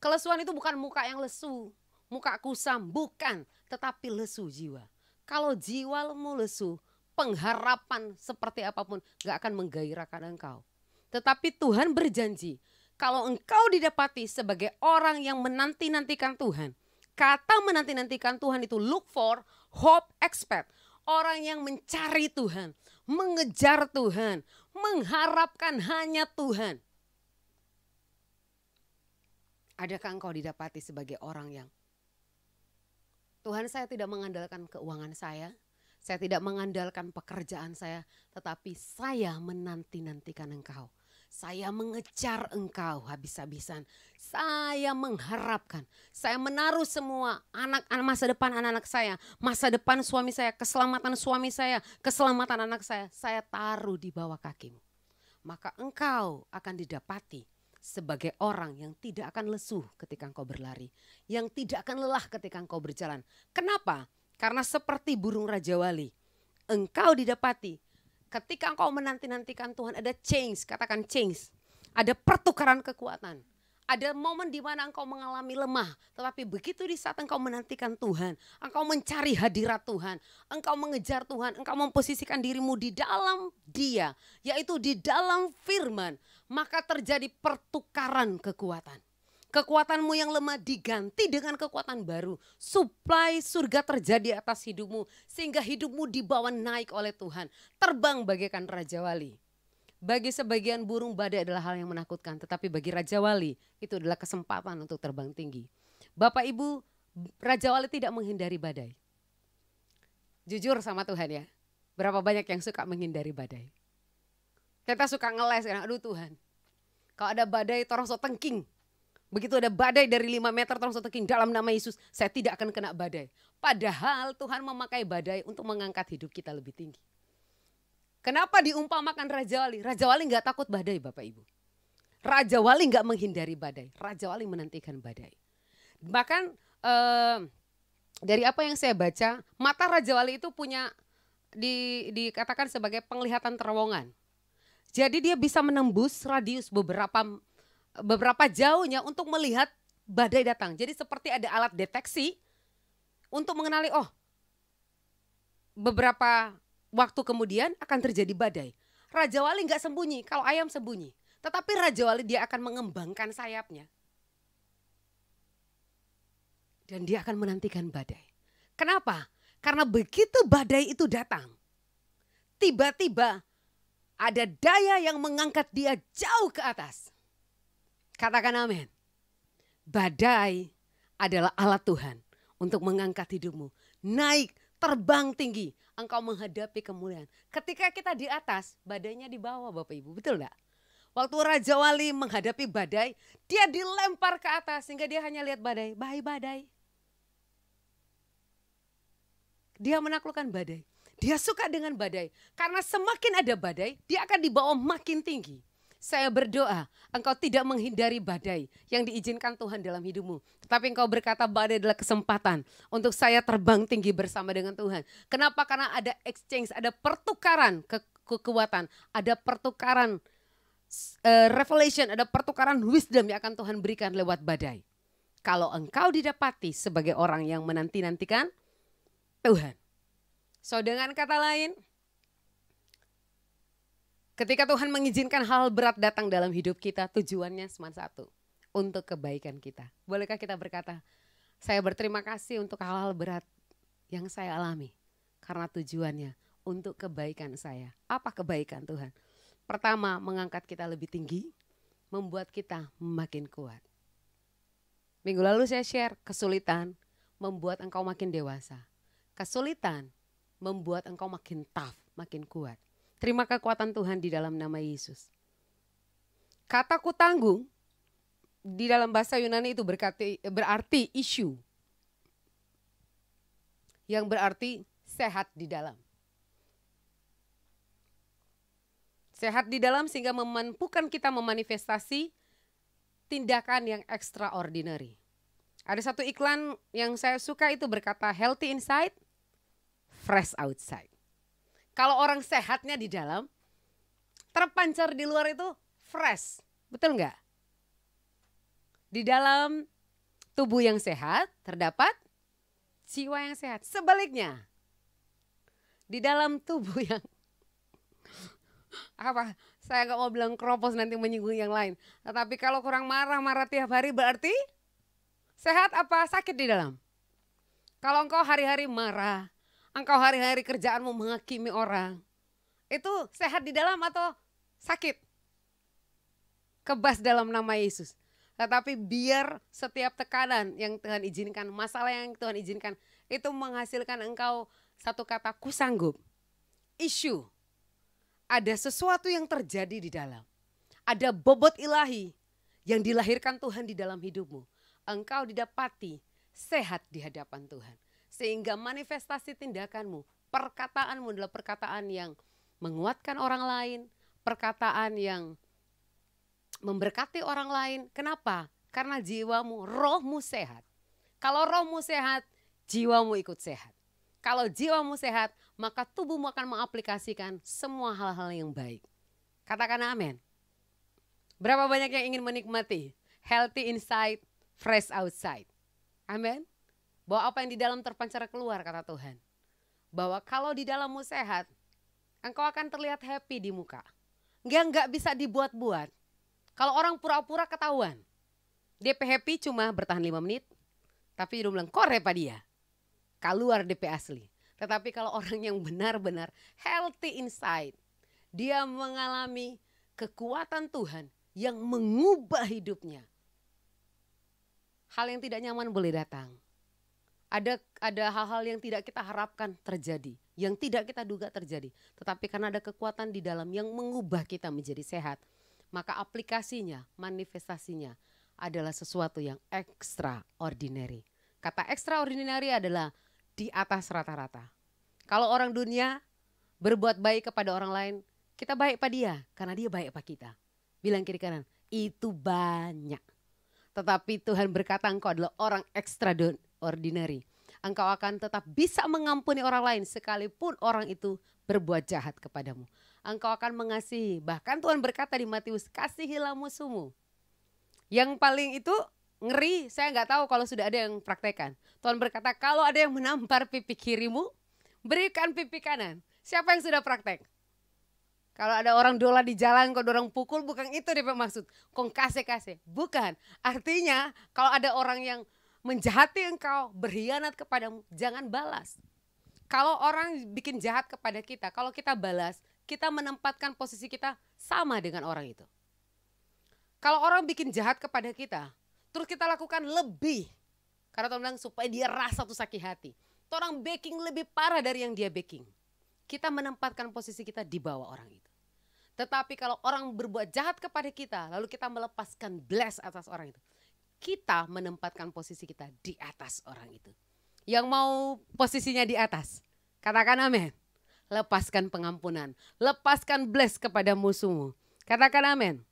Kelesuan itu bukan muka yang lesu. Muka kusam, bukan, tetapi lesu jiwa. Kalau jiwamu lesu, pengharapan seperti apapun gak akan menggairahkan engkau. Tetapi Tuhan berjanji, kalau engkau didapati sebagai orang yang menanti-nantikan Tuhan. Kata menanti-nantikan Tuhan itu look for, hope, expect. Orang yang mencari Tuhan, mengejar Tuhan, mengharapkan hanya Tuhan. Adakah engkau didapati sebagai orang yang Tuhan, saya tidak mengandalkan keuangan saya tidak mengandalkan pekerjaan saya, tetapi saya menanti-nantikan engkau. Saya mengejar engkau habis-habisan. Saya mengharapkan, saya menaruh semua masa depan anak-anak saya, masa depan suami saya, keselamatan suami saya, keselamatan anak saya taruh di bawah kakimu. Maka engkau akan didapati sebagai orang yang tidak akan lesu ketika engkau berlari, yang tidak akan lelah ketika engkau berjalan. Kenapa? Karena seperti burung Raja Wali, engkau didapati ketika engkau menanti-nantikan Tuhan, ada change, katakan change. Ada pertukaran kekuatan. Ada momen di mana engkau mengalami lemah, tetapi begitu di saat engkau menantikan Tuhan, engkau mencari hadirat Tuhan, engkau mengejar Tuhan, engkau memposisikan dirimu di dalam Dia, yaitu di dalam firman, maka terjadi pertukaran kekuatan. Kekuatanmu yang lemah diganti dengan kekuatan baru. Suplai surga terjadi atas hidupmu, sehingga hidupmu dibawa naik oleh Tuhan. Terbang bagaikan Raja Wali. Bagi sebagian burung badai adalah hal yang menakutkan, tetapi bagi Raja Wali itu adalah kesempatan untuk terbang tinggi. Bapak Ibu, Raja Wali tidak menghindari badai. Jujur sama Tuhan ya, berapa banyak yang suka menghindari badai. Kita suka ngeles kan, aduh Tuhan, kalau ada badai torong so tengking. Begitu ada badai dari 5 meter torong so tengking, dalam nama Yesus saya tidak akan kena badai. Padahal Tuhan memakai badai untuk mengangkat hidup kita lebih tinggi. Kenapa diumpamakan Raja Wali? Raja Wali gak takut badai Bapak Ibu. Raja Wali gak menghindari badai. Raja Wali menantikan badai. Bahkan dari apa yang saya baca, mata Raja Wali itu punya dikatakan sebagai penglihatan terowongan. Jadi dia bisa menembus radius beberapa jauhnya untuk melihat badai datang. Jadi seperti ada alat deteksi untuk mengenali beberapa waktu kemudian akan terjadi badai. Raja Wali gak sembunyi, kalau ayam sembunyi. Tetapi Raja Wali dia akan mengembangkan sayapnya. Dan dia akan menantikan badai. Kenapa? Karena begitu badai itu datang, tiba-tiba ada daya yang mengangkat dia jauh ke atas. Katakan amin. Badai adalah alat Tuhan untuk mengangkat hidupmu. Naik, terbang tinggi. Engkau menghadapi kemuliaan. Ketika kita di atas, badainya di bawah Bapak Ibu. Betul enggak? Waktu Raja Wali menghadapi badai, dia dilempar ke atas sehingga dia hanya lihat badai. Bahai badai. Dia menaklukkan badai. Dia suka dengan badai. Karena semakin ada badai, dia akan dibawa makin tinggi. Saya berdoa, engkau tidak menghindari badai yang diizinkan Tuhan dalam hidupmu. Tetapi engkau berkata badai adalah kesempatan untuk saya terbang tinggi bersama dengan Tuhan. Kenapa? Karena ada exchange, ada pertukaran kekuatan, ada pertukaran revelation, ada pertukaran wisdom yang akan Tuhan berikan lewat badai. Kalau engkau didapati sebagai orang yang menanti-nantikan Tuhan. So dengan kata lain, ketika Tuhan mengizinkan hal berat datang dalam hidup kita, tujuannya cuma satu, untuk kebaikan kita. Bolehkah kita berkata, saya berterima kasih untuk hal-hal berat yang saya alami, karena tujuannya untuk kebaikan saya. Apa kebaikan Tuhan? Pertama, mengangkat kita lebih tinggi, membuat kita makin kuat. Minggu lalu saya share, kesulitan membuat engkau makin dewasa. Kesulitan membuat engkau makin tough, makin kuat. Terima kekuatan Tuhan di dalam nama Yesus. Kataku tanggung di dalam bahasa Yunani itu berarti issue. Yang berarti sehat di dalam. Sehat di dalam sehingga memampukan kita memanifestasi tindakan yang extraordinary. Ada satu iklan yang saya suka itu berkata healthy inside, fresh outside. Kalau orang sehatnya di dalam, terpancar di luar itu fresh. Betul enggak? Di dalam tubuh yang sehat terdapat jiwa yang sehat. Sebaliknya, di dalam tubuh yang saya gak mau bilang kropos nanti menyinggung yang lain. Tetapi kalau kurang marah tiap hari berarti sehat apa sakit di dalam? Kalau engkau hari-hari marah, engkau hari-hari kerjaanmu menghakimi orang, itu sehat di dalam atau sakit? Kebas dalam nama Yesus. Tetapi biar setiap tekanan yang Tuhan izinkan, masalah yang Tuhan izinkan, itu menghasilkan engkau satu kata, ku sanggup. Issue. Ada sesuatu yang terjadi di dalam. Ada bobot ilahi yang dilahirkan Tuhan di dalam hidupmu. Engkau didapati sehat di hadapan Tuhan. Sehingga manifestasi tindakanmu, perkataanmu adalah perkataan yang menguatkan orang lain, perkataan yang memberkati orang lain. Kenapa? Karena jiwamu, rohmu sehat. Kalau rohmu sehat, jiwamu ikut sehat. Kalau jiwamu sehat, maka tubuhmu akan mengaplikasikan semua hal-hal yang baik. Katakan amin. Berapa banyak yang ingin menikmati healthy inside, fresh outside. Amin. Bahwa apa yang di dalam terpancar keluar, kata Tuhan. Bahwa kalau di dalammu sehat, engkau akan terlihat happy di muka. Enggak bisa dibuat-buat. Kalau orang pura-pura ketahuan. DP happy cuma bertahan 5 menit. Tapi dia bilang, kore pa dia. Keluar DP asli. Tetapi kalau orang yang benar-benar healthy inside. Dia mengalami kekuatan Tuhan yang mengubah hidupnya. Hal yang tidak nyaman boleh datang. Ada hal-hal yang tidak kita harapkan terjadi, yang tidak kita duga terjadi. Tetapi karena ada kekuatan di dalam yang mengubah kita menjadi sehat, maka aplikasinya, manifestasinya adalah sesuatu yang extraordinary. Kata extraordinary adalah di atas rata-rata. Kalau orang dunia berbuat baik kepada orang lain, kita baik pada dia karena dia baik pada kita. Bilang kiri kanan, itu banyak. Tetapi Tuhan berkata engkau adalah orang extraordinary. Engkau akan tetap bisa mengampuni orang lain sekalipun orang itu berbuat jahat kepadamu. Engkau akan mengasihi. Bahkan Tuhan berkata di Matius, kasihilah musuhmu. Yang paling itu ngeri, saya nggak tahu kalau sudah ada yang praktekan. Tuhan berkata kalau ada yang menampar pipi kirimu, berikan pipi kanan. Siapa yang sudah praktek? Kalau ada orang dola di jalan, kalau orang pukul, bukan itu dia maksud. Kong kase-kase, bukan. Artinya kalau ada orang yang menjahati engkau, berkhianat kepadamu, jangan balas. Kalau orang bikin jahat kepada kita, kalau kita balas, kita menempatkan posisi kita sama dengan orang itu. Kalau orang bikin jahat kepada kita, terus kita lakukan lebih. Karena Tuhan bilang supaya dia rasa tuh sakit hati. Tuh orang baking lebih parah dari yang dia baking. Kita menempatkan posisi kita di bawah orang itu. Tetapi kalau orang berbuat jahat kepada kita, lalu kita melepaskan bless atas orang itu. Kita menempatkan posisi kita di atas orang itu. Yang mau posisinya di atas, katakan amin. Lepaskan pengampunan, lepaskan bless kepada musuhmu. Katakan amin.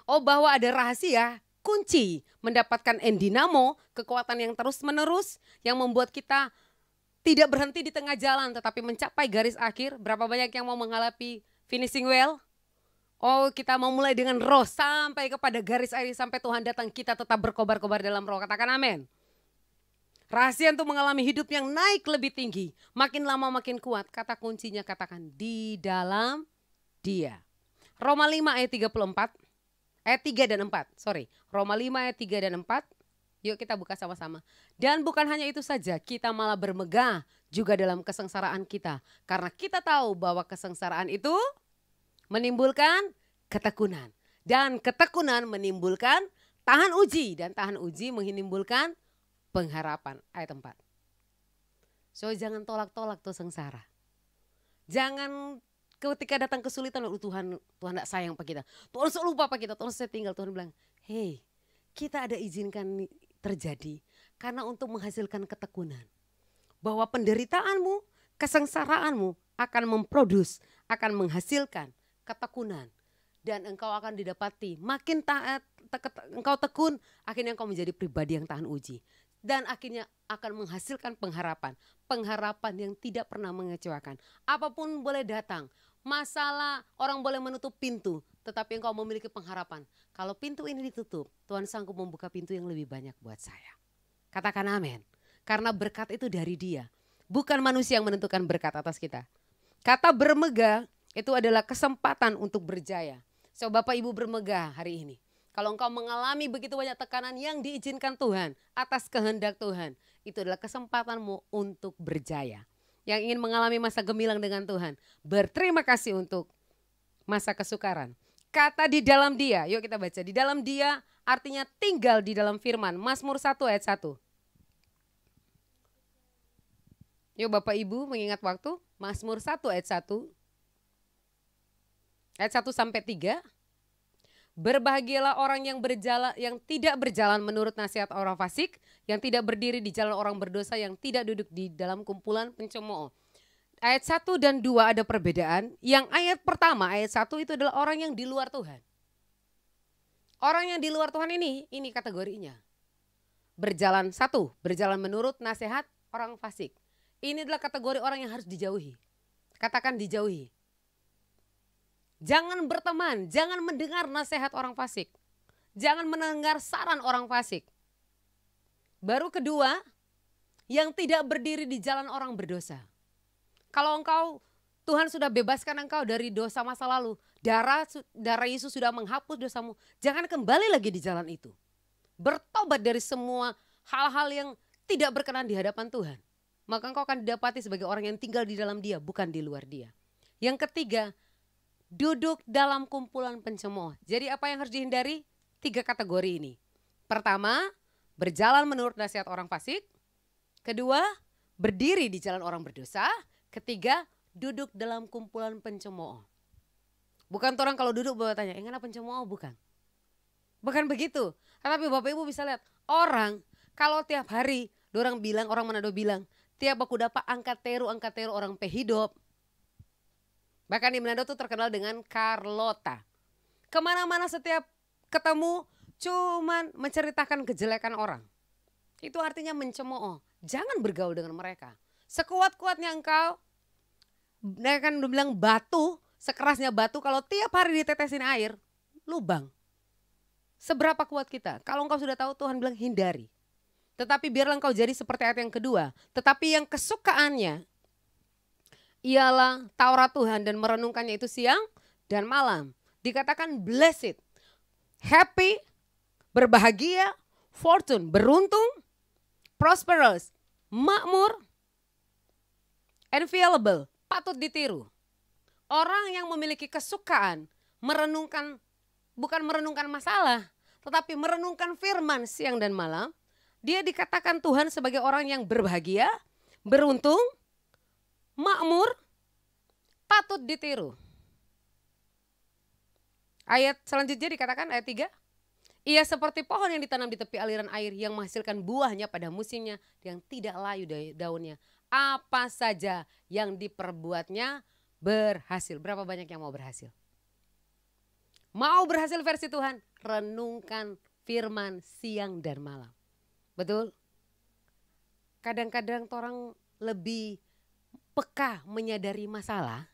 Oh, bahwa ada rahasia, kunci mendapatkan endinamo, kekuatan yang terus menerus, yang membuat kita tidak berhenti di tengah jalan tetapi mencapai garis akhir. Berapa banyak yang mau menghadapi finishing well? Oh, kita mau mulai dengan roh sampai kepada garis akhir, sampai Tuhan datang kita tetap berkobar-kobar dalam roh. Katakan amin. Rahasia untuk mengalami hidup yang naik lebih tinggi, makin lama makin kuat. Kata kuncinya katakan di dalam dia. Roma 5 ayat 34, ayat 3 dan 4, sorry. Roma 5 ayat 3 dan 4. Yuk kita buka sama-sama. Dan bukan hanya itu saja, kita malah bermegah juga dalam kesengsaraan kita. Karena kita tahu bahwa kesengsaraan itu menimbulkan ketekunan. Dan ketekunan menimbulkan tahan uji. Dan tahan uji menimbulkan pengharapan. Ayat 4. So jangan tolak-tolak tuh sengsara. Jangan ketika datang kesulitan, Tuhan gak sayang pada kita. Tuhan selalu lupa pada kita, Tuhan saya tinggal. Tuhan bilang, hey, kita ada izinkan terjadi karena untuk menghasilkan ketekunan. Bahwa penderitaanmu, kesengsaraanmu akan memproduce, akan menghasilkan ketekunan. Dan engkau akan didapati makin taat, engkau tekun, akhirnya engkau menjadi pribadi yang tahan uji. Dan akhirnya akan menghasilkan pengharapan. Pengharapan yang tidak pernah mengecewakan. Apapun boleh datang. Masalah, orang boleh menutup pintu. Tetapi engkau memiliki pengharapan. Kalau pintu ini ditutup, Tuhan sanggup membuka pintu yang lebih banyak buat saya. Katakan amin. Karena berkat itu dari Dia. Bukan manusia yang menentukan berkat atas kita. Kata bermegah itu adalah kesempatan untuk berjaya. So Bapak Ibu bermegah hari ini. Kalau engkau mengalami begitu banyak tekanan yang diizinkan Tuhan atas kehendak Tuhan, itu adalah kesempatanmu untuk berjaya. Yang ingin mengalami masa gemilang dengan Tuhan, berterima kasih untuk masa kesukaran. Kata di dalam Dia, yuk kita baca. Di dalam Dia artinya tinggal di dalam firman. Mazmur 1 ayat 1. Yuk Bapak Ibu mengingat waktu. Mazmur 1 ayat 1. Ayat 1 sampai 3. Berbahagialah orang yang tidak berjalan menurut nasihat orang fasik, yang tidak berdiri di jalan orang berdosa, yang tidak duduk di dalam kumpulan pencemooh. Ayat 1 dan 2 ada perbedaan. Yang ayat pertama, ayat 1 itu adalah orang yang di luar Tuhan. Orang yang di luar Tuhan ini kategorinya. Berjalan menurut nasihat orang fasik. Ini adalah kategori orang yang harus dijauhi. Katakan dijauhi. Jangan berteman, jangan mendengar nasihat orang fasik. Jangan mendengar saran orang fasik. Baru kedua, yang tidak berdiri di jalan orang berdosa. Kalau Tuhan sudah bebaskan engkau dari dosa masa lalu, darah Yesus sudah menghapus dosamu, jangan kembali lagi di jalan itu. Bertobat dari semua hal-hal yang tidak berkenan di hadapan Tuhan. Maka engkau akan didapati sebagai orang yang tinggal di dalam Dia, bukan di luar Dia. Yang ketiga, duduk dalam kumpulan pencemooh. Jadi apa yang harus dihindari? 3 kategori ini. Pertama, berjalan menurut nasihat orang fasik. Kedua, berdiri di jalan orang berdosa. Ketiga, duduk dalam kumpulan pencemooh. Bukan orang kalau duduk bawa tanya, kenapa pencemooh? Bukan begitu. Tetapi Bapak Ibu bisa lihat, orang kalau tiap hari, orang Manado bilang, tiap aku dapat angkat teru orang pehidop. Bahkan di Manado tuh terkenal dengan Carlota. Kemana-mana setiap ketemu cuman menceritakan kejelekan orang. Itu artinya mencemooh. Jangan bergaul dengan mereka. Sekuat-kuatnya engkau, dia kan bilang batu, sekerasnya batu kalau tiap hari ditetesin air, lubang. Seberapa kuat kita? Kalau engkau sudah tahu, Tuhan bilang hindari. Tetapi biarlah engkau jadi seperti ayat yang kedua. Tetapi yang kesukaannya ialah Taurat Tuhan dan merenungkannya itu siang dan malam. Dikatakan blessed, happy, berbahagia, fortune, beruntung, prosperous, makmur, enviable, patut ditiru. Orang yang memiliki kesukaan merenungkan, bukan merenungkan masalah, tetapi merenungkan firman siang dan malam, dia dikatakan Tuhan sebagai orang yang berbahagia, beruntung, makmur, patut ditiru. Ayat selanjutnya dikatakan ayat 3. Ia seperti pohon yang ditanam di tepi aliran air yang menghasilkan buahnya pada musimnya, yang tidak layu daunnya. Apa saja yang diperbuatnya berhasil. Berapa banyak yang mau berhasil? Mau berhasil versi Tuhan? Renungkan firman siang dan malam. Betul? Kadang-kadang orang lebih peka menyadari masalah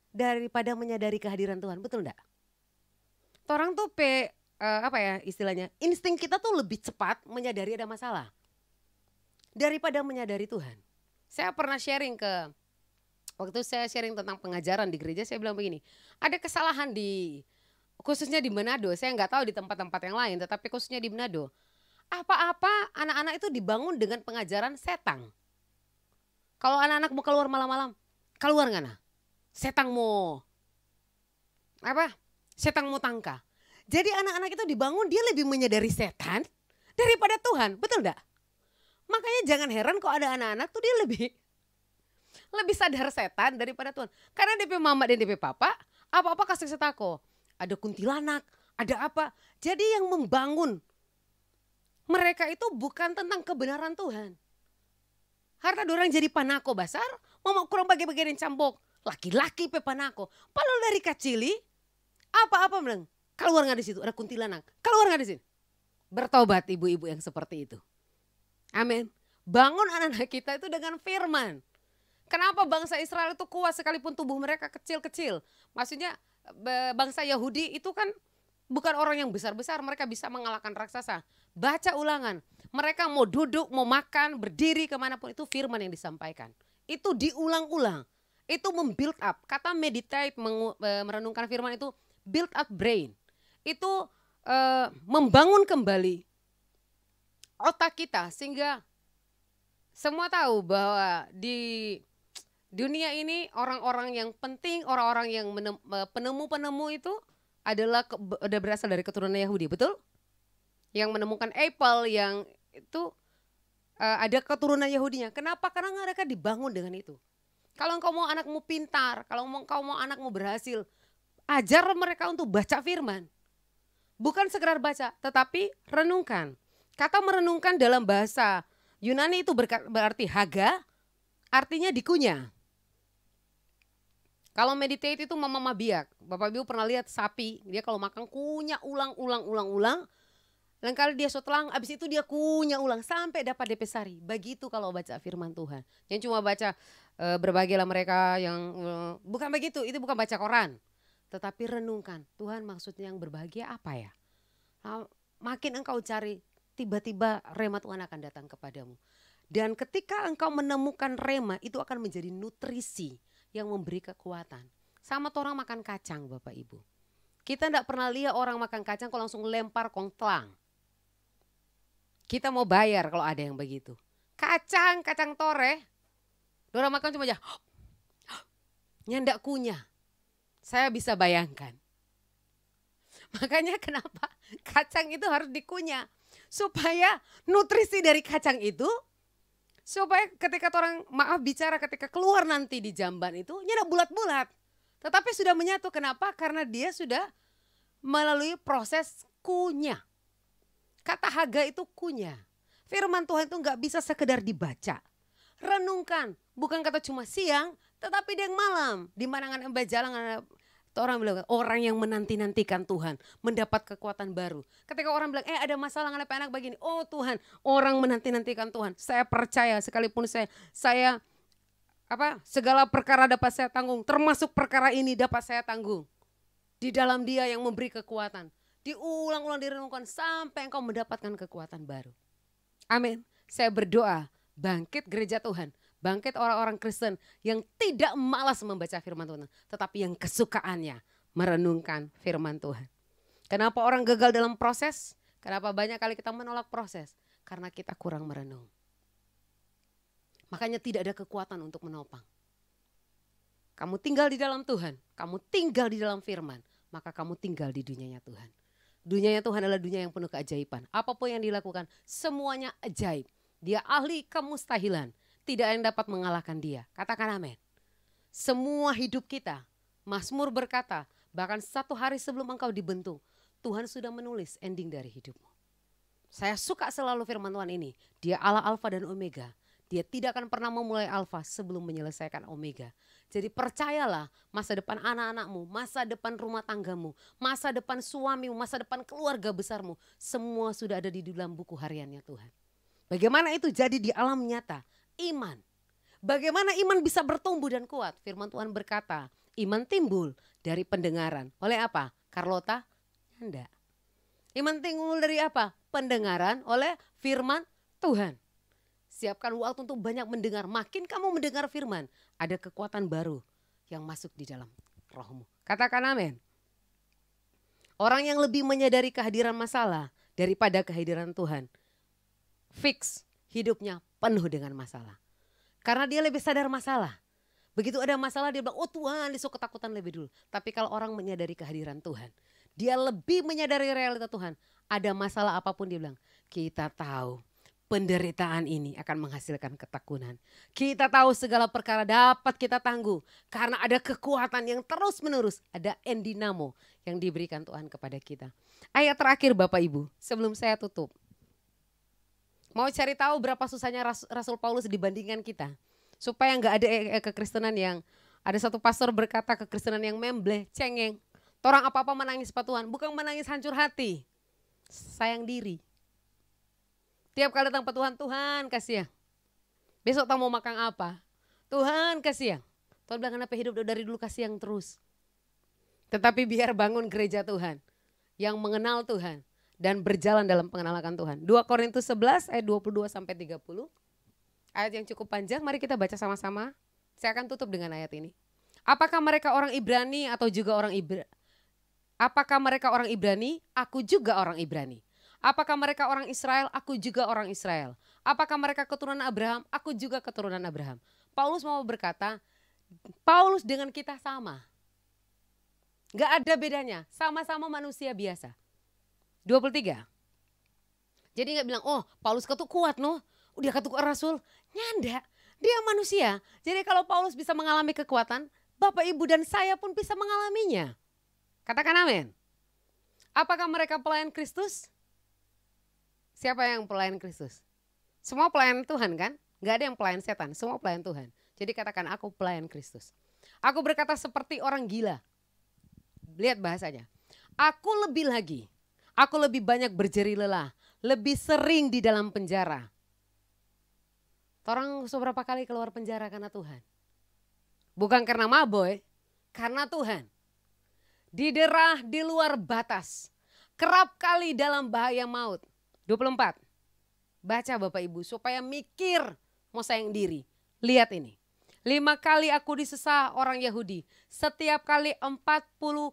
daripada menyadari kehadiran Tuhan. Betul enggak? Orang tuh istilahnya, insting kita tuh lebih cepat menyadari ada masalah daripada menyadari Tuhan. Saya pernah waktu saya sharing tentang pengajaran di gereja, saya bilang begini, ada kesalahan khususnya di Manado, saya nggak tahu di tempat-tempat yang lain, tetapi khususnya di Manado, apa-apa anak-anak itu dibangun dengan pengajaran setang. Kalau anak-anak mau keluar malam-malam, keluar nggak nah? Setang mau tangka. Jadi anak-anak itu dibangun, dia lebih menyadari setan daripada Tuhan, betul enggak? Makanya jangan heran kok ada anak-anak tuh dia lebih sadar setan daripada Tuhan. Karena DP mama dan DP papa, apa-apa kasih setako. Ada kuntilanak, ada apa. Jadi yang membangun mereka itu bukan tentang kebenaran Tuhan. Harta dorang jadi panako basar, mama kurang bagi-bagian cambok. Laki-laki pe panako. Padahal dari kecili, apa-apa bilang. Keluar nggak di situ, ada kuntilanak. Keluar nggak di sini. Bertobat ibu-ibu yang seperti itu. Amin. Bangun anak-anak kita itu dengan firman. Kenapa bangsa Israel itu kuat sekalipun tubuh mereka kecil-kecil? Maksudnya bangsa Yahudi itu kan bukan orang yang besar-besar. Mereka bisa mengalahkan raksasa. Baca Ulangan. Mereka mau duduk, mau makan, berdiri kemanapun, itu firman yang disampaikan. Itu diulang-ulang. Itu membuild up. Kata meditate, merenungkan firman itu build up brain. Itu membangun kembali otak kita sehingga semua tahu bahwa di dunia ini orang-orang yang penting, orang-orang yang penemu-penemu itu adalah berasal dari keturunan Yahudi, betul? Yang menemukan Apple yang itu ada keturunan Yahudinya. Kenapa? Karena mereka dibangun dengan itu. Kalau engkau mau anakmu pintar, kalau engkau mau anakmu berhasil, ajar mereka untuk baca firman. Bukan sekedar baca, tetapi renungkan. Kata merenungkan dalam bahasa Yunani itu berarti haga, artinya dikunyah. Kalau meditate itu mama biak. Bapak Ibu pernah lihat sapi, dia kalau makan kunyah ulang. Lain kali dia setelang, abis itu dia kunyah ulang sampai dapat DP sari. Begitu kalau baca firman Tuhan. Yang cuma baca berbahagialah mereka yang, bukan begitu, itu bukan baca koran. Tetapi renungkan, Tuhan maksudnya yang berbahagia apa ya? Nah, makin engkau cari, tiba-tiba rema Tuhan akan datang kepadamu. Dan ketika engkau menemukan rema, itu akan menjadi nutrisi yang memberi kekuatan. Sama orang makan kacang Bapak Ibu. Kita tidak pernah lihat orang makan kacang kalau langsung lempar kongtlang. Kita mau bayar kalau ada yang begitu. Kacang tore. Orang makan cuma aja nyandak kunyah. Saya bisa bayangkan. Makanya kenapa kacang itu harus dikunyah. Supaya nutrisi dari kacang itu, supaya ketika orang bicara ketika keluar nanti di jamban itu, nyandak bulat-bulat. Tetapi sudah menyatu, kenapa? Karena dia sudah melalui proses kunyah. Kata haga itu kunyah. Firman Tuhan itu gak bisa sekedar dibaca. Renungkan, bukan kata cuma siang, tetapi dia malam. Di mana jalan orang bilang, orang yang menanti-nantikan Tuhan mendapat kekuatan baru. Ketika orang bilang, ada masalah nggak enak begini. Oh Tuhan, orang menanti-nantikan Tuhan. Saya percaya sekalipun saya segala perkara dapat saya tanggung. Termasuk perkara ini dapat saya tanggung. Di dalam Dia yang memberi kekuatan. Diulang-ulang direnungkan sampai engkau mendapatkan kekuatan baru. Amin. Saya berdoa, bangkit gereja Tuhan. Bangkit orang-orang Kristen yang tidak malas membaca firman Tuhan. Tetapi yang kesukaannya merenungkan firman Tuhan. Kenapa orang gagal dalam proses? Kenapa banyak kali kita menolak proses? Karena kita kurang merenung. Makanya tidak ada kekuatan untuk menopang. Kamu tinggal di dalam Tuhan. Kamu tinggal di dalam firman. Maka kamu tinggal di dunianya Tuhan. Dunianya Tuhan adalah dunia yang penuh keajaiban. Apapun yang dilakukan semuanya ajaib. Dia ahli kemustahilan. Tidak ada yang dapat mengalahkan Dia. Katakan amin. Semua hidup kita, Mazmur berkata, bahkan 1 hari sebelum engkau dibentuk, Tuhan sudah menulis ending dari hidupmu. Saya suka selalu firman Tuhan ini. Dia Allah Alfa dan Omega. Dia tidak akan pernah memulai Alfa sebelum menyelesaikan Omega. Jadi percayalah, masa depan anak-anakmu, masa depan rumah tanggamu, masa depan suamimu, masa depan keluarga besarmu, semua sudah ada di dalam buku hariannya Tuhan. Bagaimana itu jadi di alam nyata? Iman. Bagaimana iman bisa bertumbuh dan kuat? Firman Tuhan berkata, iman timbul dari pendengaran. Oleh apa? Carlota? Enggak. Iman timbul dari apa? Pendengaran oleh firman Tuhan. Siapkan waktu untuk banyak mendengar. Makin kamu mendengar firman, ada kekuatan baru yang masuk di dalam rohmu. Katakan amin. Orang yang lebih menyadari kehadiran masalah daripada kehadiran Tuhan, fix hidupnya penuh dengan masalah. Karena dia lebih sadar masalah. Begitu ada masalah dia bilang, oh Tuhan, dia ketakutan lebih dulu. Tapi kalau orang menyadari kehadiran Tuhan, dia lebih menyadari realita Tuhan. Ada masalah apapun dia bilang, kita tahu penderitaan ini akan menghasilkan ketakutan. Kita tahu segala perkara dapat kita tangguh. Karena ada kekuatan yang terus menerus. Ada endinamo yang diberikan Tuhan kepada kita. Ayat terakhir Bapak Ibu, sebelum saya tutup. Mau cari tahu berapa susahnya Rasul Paulus dibandingkan kita. Supaya gak ada kekristenan yang, ada satu pastor berkata kekristenan yang membleh, cengeng. Orang apa-apa menangis Pak Tuhan, bukan menangis hancur hati. Sayang diri. Tiap kali datang Pak Tuhan, Tuhan kasih ya. Besok tahu mau makan apa? Tuhan kasih ya. Tuhan bilang kenapa hidup dari dulu kasih yang terus. Tetapi biar bangun gereja Tuhan. Yang mengenal Tuhan. Dan berjalan dalam pengenalan Tuhan. 2 Korintus 11 ayat 22 sampai 30. Ayat yang cukup panjang, mari kita baca sama-sama. Saya akan tutup dengan ayat ini. Apakah mereka orang Ibrani atau juga orang Ibrani? Apakah mereka orang Ibrani? Aku juga orang Ibrani. Apakah mereka orang Israel? Aku juga orang Israel. Apakah mereka keturunan Abraham? Aku juga keturunan Abraham. Paulus mau berkata, Paulus dengan kita sama. Gak ada bedanya, sama-sama manusia biasa. 23. Jadi gak bilang, oh Paulus ketuk kuat no, dia ketuk rasul. Nyanda, dia manusia. Jadi kalau Paulus bisa mengalami kekuatan, Bapak Ibu dan saya pun bisa mengalaminya. Katakan amin. Apakah mereka pelayan Kristus? Siapa yang pelayan Kristus? Semua pelayan Tuhan kan? Gak ada yang pelayan setan, semua pelayan Tuhan. Jadi katakan aku pelayan Kristus. Aku berkata seperti orang gila. Lihat bahasanya. Aku lebih lagi, aku lebih banyak berjeri lelah, lebih sering di dalam penjara. Orang seberapa kali keluar penjara karena Tuhan? Bukan karena maboy, karena Tuhan. Didera di luar batas, kerap kali dalam bahaya maut. 24. Baca Bapak Ibu supaya mikir mau sayang diri. Lihat ini. 5 kali aku disesah orang Yahudi. Setiap kali 40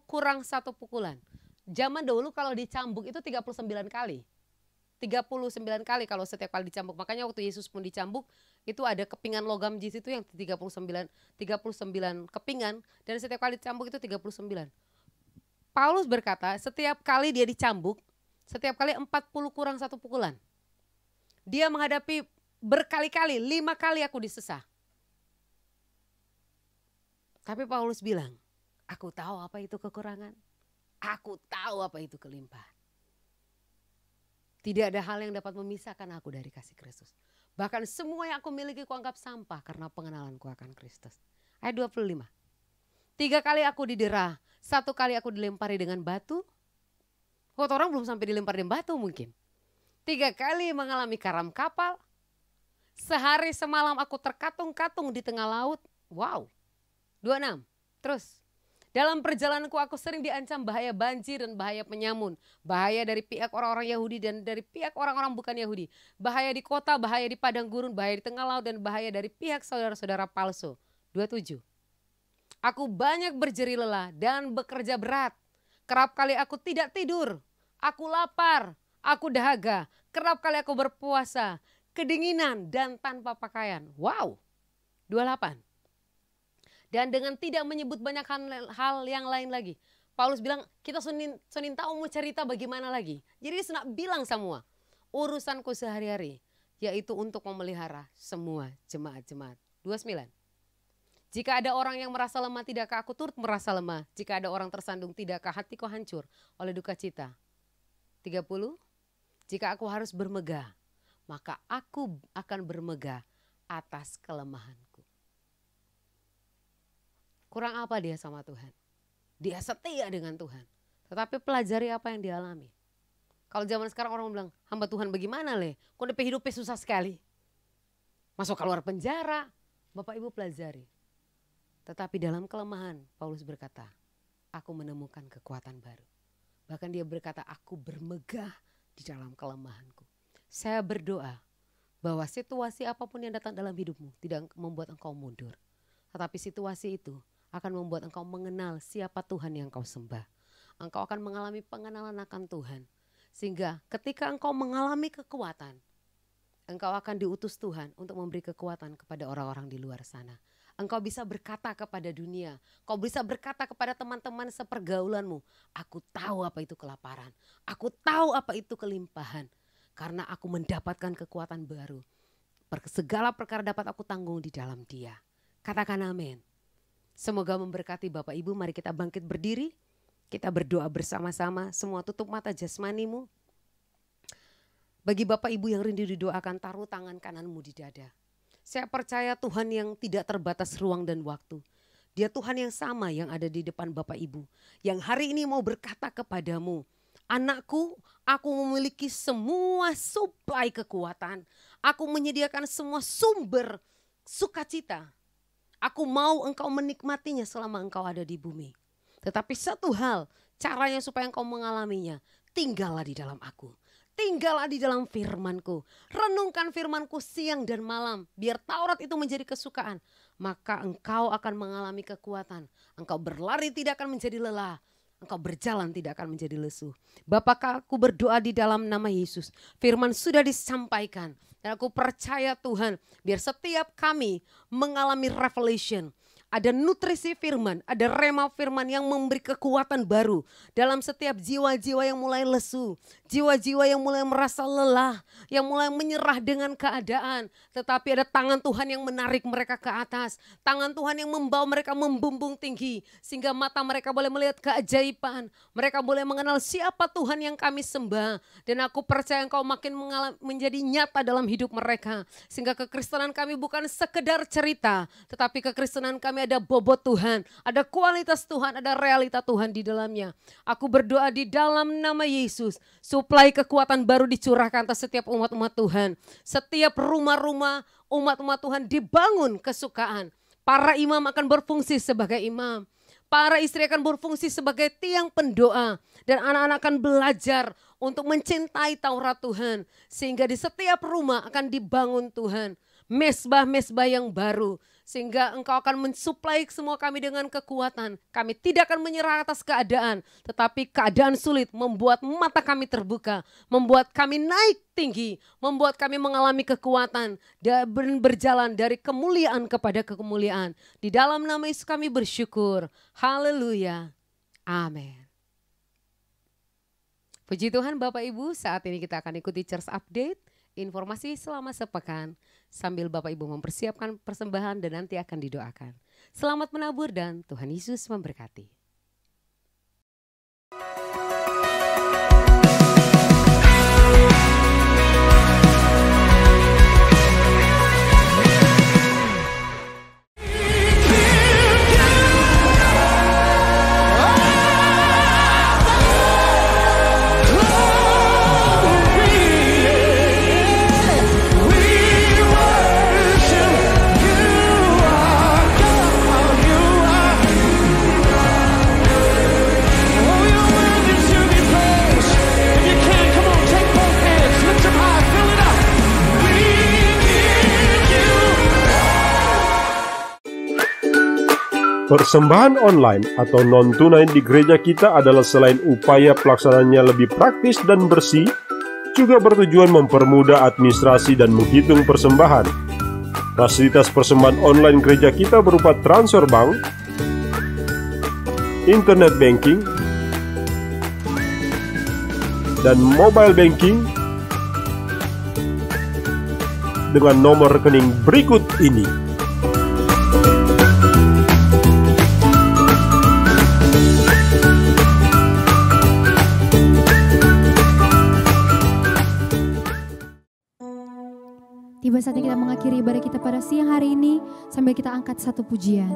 kurang 1 pukulan. Zaman dahulu kalau dicambuk itu 39 kali. 39 kali kalau setiap kali dicambuk. Makanya waktu Yesus pun dicambuk itu ada kepingan logam di situ yang 39 kepingan. Dan setiap kali dicambuk itu 39. Paulus berkata setiap kali dia dicambuk, setiap kali 40 kurang 1 pukulan. Dia menghadapi berkali-kali, 5 kali aku disesah. Tapi Paulus bilang, aku tahu apa itu kekurangan. Aku tahu apa itu kelimpahan. Tidak ada hal yang dapat memisahkan aku dari kasih Kristus. Bahkan semua yang aku miliki kuanggap sampah karena pengenalanku akan Kristus. Ayat 25. 3 kali aku didera, 1 kali aku dilempari dengan batu. Orang belum sampai dilempar dengan batu mungkin. 3 kali mengalami karam kapal. Sehari semalam aku terkatung-katung di tengah laut. Wow. 26. Terus. Dalam perjalananku aku sering diancam bahaya banjir dan bahaya penyamun. Bahaya dari pihak orang-orang Yahudi dan dari pihak orang-orang bukan Yahudi. Bahaya di kota, bahaya di padang gurun, bahaya di tengah laut dan bahaya dari pihak saudara-saudara palsu. 27. Aku banyak berjeri lelah dan bekerja berat. Kerap kali aku tidak tidur. Aku lapar, aku dahaga. Kerap kali aku berpuasa, kedinginan dan tanpa pakaian. Wow. 28. Dan dengan tidak menyebut banyak hal yang lain lagi. Paulus bilang kita Senin tahu mau cerita bagaimana lagi. Jadi dia nak bilang semua. Urusanku sehari-hari yaitu untuk memelihara semua jemaat-jemaat. 29. Jika ada orang yang merasa lemah tidakkah aku turut merasa lemah. Jika ada orang tersandung tidakkah hatiku hancur oleh duka cita. 30. Jika aku harus bermegah maka aku akan bermegah atas kelemahanku. Kurang apa dia sama Tuhan? Dia setia dengan Tuhan. Tetapi pelajari apa yang dia alami. Kalau zaman sekarang orang bilang, hamba Tuhan bagaimana le? Kok hidupnya susah sekali? Masuk keluar penjara. Bapak Ibu pelajari. Tetapi dalam kelemahan, Paulus berkata, aku menemukan kekuatan baru. Bahkan dia berkata, aku bermegah di dalam kelemahanku. Saya berdoa bahwa situasi apapun yang datang dalam hidupmu tidak membuat engkau mundur. Tetapi situasi itu akan membuat engkau mengenal siapa Tuhan yang engkau sembah. Engkau akan mengalami pengenalan akan Tuhan. Sehingga ketika engkau mengalami kekuatan, engkau akan diutus Tuhan untuk memberi kekuatan kepada orang-orang di luar sana. Engkau bisa berkata kepada dunia, engkau bisa berkata kepada teman-teman sepergaulanmu, aku tahu apa itu kelaparan, aku tahu apa itu kelimpahan. Karena aku mendapatkan kekuatan baru. Segala perkara dapat aku tanggung di dalam Dia. Katakan amin. Semoga memberkati Bapak Ibu. Mari kita bangkit berdiri. Kita berdoa bersama-sama. Semua tutup mata jasmanimu. Bagi Bapak Ibu yang rindu didoakan, taruh tangan kananmu di dada. Saya percaya Tuhan yang tidak terbatas ruang dan waktu. Dia Tuhan yang sama yang ada di depan Bapak Ibu. Yang hari ini mau berkata kepadamu, anakku, aku memiliki semua suplai kekuatan. Aku menyediakan semua sumber sukacita. Aku mau engkau menikmatinya selama engkau ada di bumi. Tetapi satu hal, caranya supaya engkau mengalaminya, tinggallah di dalam aku. Tinggallah di dalam firmanku. Renungkan firmanku siang dan malam. Biar Taurat itu menjadi kesukaan. Maka engkau akan mengalami kekuatan. Engkau berlari tidak akan menjadi lelah. Engkau berjalan tidak akan menjadi lesu. Bapa, aku berdoa di dalam nama Yesus. Firman sudah disampaikan. Dan aku percaya Tuhan, biar setiap kami mengalami revelation. Ada nutrisi firman, ada rema firman yang memberi kekuatan baru dalam setiap jiwa-jiwa yang mulai lesu, jiwa-jiwa yang mulai merasa lelah, yang mulai menyerah dengan keadaan. Tetapi ada tangan Tuhan yang menarik mereka ke atas, tangan Tuhan yang membawa mereka membumbung tinggi, sehingga mata mereka boleh melihat keajaiban, mereka boleh mengenal siapa Tuhan yang kami sembah. Dan aku percaya Engkau makin menjadi nyata dalam hidup mereka, sehingga kekristenan kami bukan sekedar cerita, tetapi kekristenan kami ada bobot Tuhan, ada kualitas Tuhan, ada realita Tuhan di dalamnya. Aku berdoa di dalam nama Yesus, suplai kekuatan baru dicurahkan atas setiap umat-umat Tuhan. Setiap rumah-rumah umat-umat Tuhan dibangun kesukaan. Para imam akan berfungsi sebagai imam. Para istri akan berfungsi sebagai tiang pendoa. Dan anak-anak akan belajar untuk mencintai Taurat Tuhan. Sehingga di setiap rumah akan dibangun Tuhan mesbah-mesbah yang baru. Sehingga Engkau akan mensuplai semua kami dengan kekuatan. Kami tidak akan menyerah atas keadaan. Tetapi keadaan sulit membuat mata kami terbuka. Membuat kami naik tinggi. Membuat kami mengalami kekuatan. Dan berjalan dari kemuliaan kepada kemuliaan. Di dalam nama Yesus kami bersyukur. Haleluya. Amin. Puji Tuhan Bapak Ibu, saat ini kita akan ikuti Church Update. Informasi selama sepekan sambil Bapak Ibu mempersiapkan persembahan dan nanti akan didoakan. Selamat menabur dan Tuhan Yesus memberkati. Persembahan online atau non-tunai di gereja kita adalah selain upaya pelaksanaannya lebih praktis dan bersih, juga bertujuan mempermudah administrasi dan menghitung persembahan. Fasilitas persembahan online gereja kita berupa transfer bank, internet banking, dan mobile banking dengan nomor rekening berikut ini. Tiba saatnya kita mengakhiri ibadah kita pada siang hari ini sambil kita angkat satu pujian.